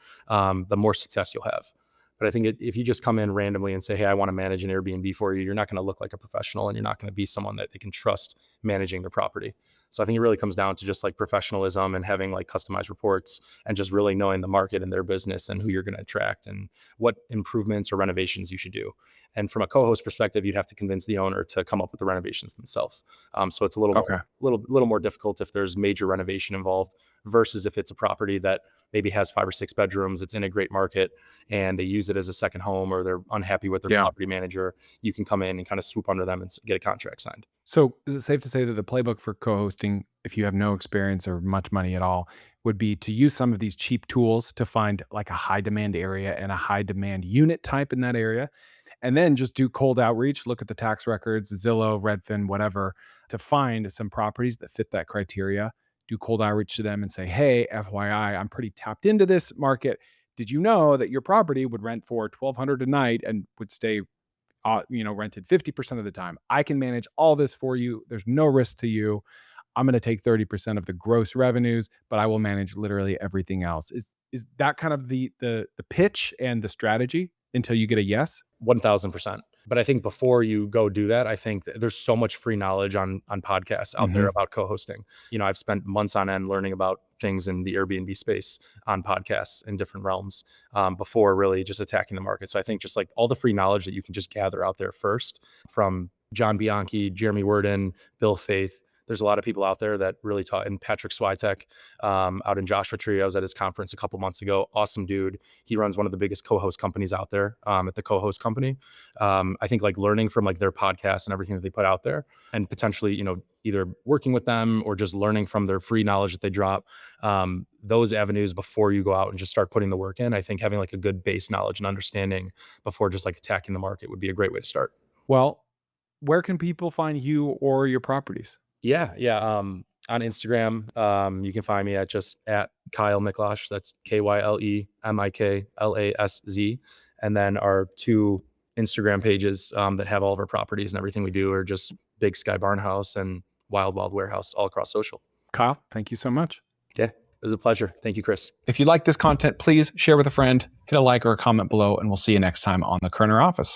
S1: the more success you'll have. But I think if you just come in randomly and say, hey, I want to manage an Airbnb for you, you're not going to look like a professional and you're not going to be someone that they can trust managing their property. So I think it really comes down to just like professionalism and having like customized reports and just really knowing the market and their business and who you're going to attract and what improvements or renovations you should do. And from a co-host perspective, you'd have to convince the owner to come up with the renovations themselves. So it's a
S2: Okay.
S1: little more difficult if there's major renovation involved versus if it's a property that maybe has 5 or 6 bedrooms, it's in a great market, and they use it as a second home, or they're unhappy with their
S2: Yeah.
S1: property manager. You can come in and kind of swoop under them and get a contract signed.
S2: So is it safe to say that the playbook for co-hosting, if you have no experience or much money at all, would be to use some of these cheap tools to find like a high demand area and a high demand unit type in that area? And then just do cold outreach, look at the tax records, Zillow, Redfin, whatever, to find some properties that fit that criteria. Do cold outreach to them and say, hey, FYI, I'm pretty tapped into this market. Did you know that your property would rent for 1,200 a night and would stay rented 50% of the time? I can manage all this for you. There's no risk to you. I'm going to take 30% of the gross revenues, but I will manage literally everything else. Is that kind of the pitch and the strategy until you get a yes?
S1: 1000%. But I think before you go do that, I think there's so much free knowledge on podcasts out there
S2: Mhm.
S1: about co-hosting. I've spent months on end learning about things in the Airbnb space on podcasts in different realms, before really just attacking the market. So I think just like all the free knowledge that you can just gather out there first from John Bianchi, Jeremy Worden, Bill Faith. There's a lot of people out there that really taught, and Patrick Switek, out in Joshua Tree. I was at his conference a couple months ago. Awesome dude. He runs one of the biggest co-host companies out there, at the co-host company. I think like learning from like their podcast and everything that they put out there, and potentially, either working with them or just learning from their free knowledge that they drop. those avenues before you go out and just start putting the work in. I think having like a good base knowledge and understanding before just like attacking the market would be a great way to start.
S2: Well, where can people find you or your properties?
S1: Yeah. On Instagram, you can find me at Kyle Miklaszz. That's KyleMiklaszz. And then our 2 Instagram pages that have all of our properties and everything we do are just Big Sky Barnhouse and Wild Wild Warehouse all across social.
S2: Kyle, thank you so much.
S1: Yeah, it was a pleasure. Thank you, Chris.
S2: If you like this content, please share with a friend, hit a like or a comment below, and we'll see you next time on the Koerner Office.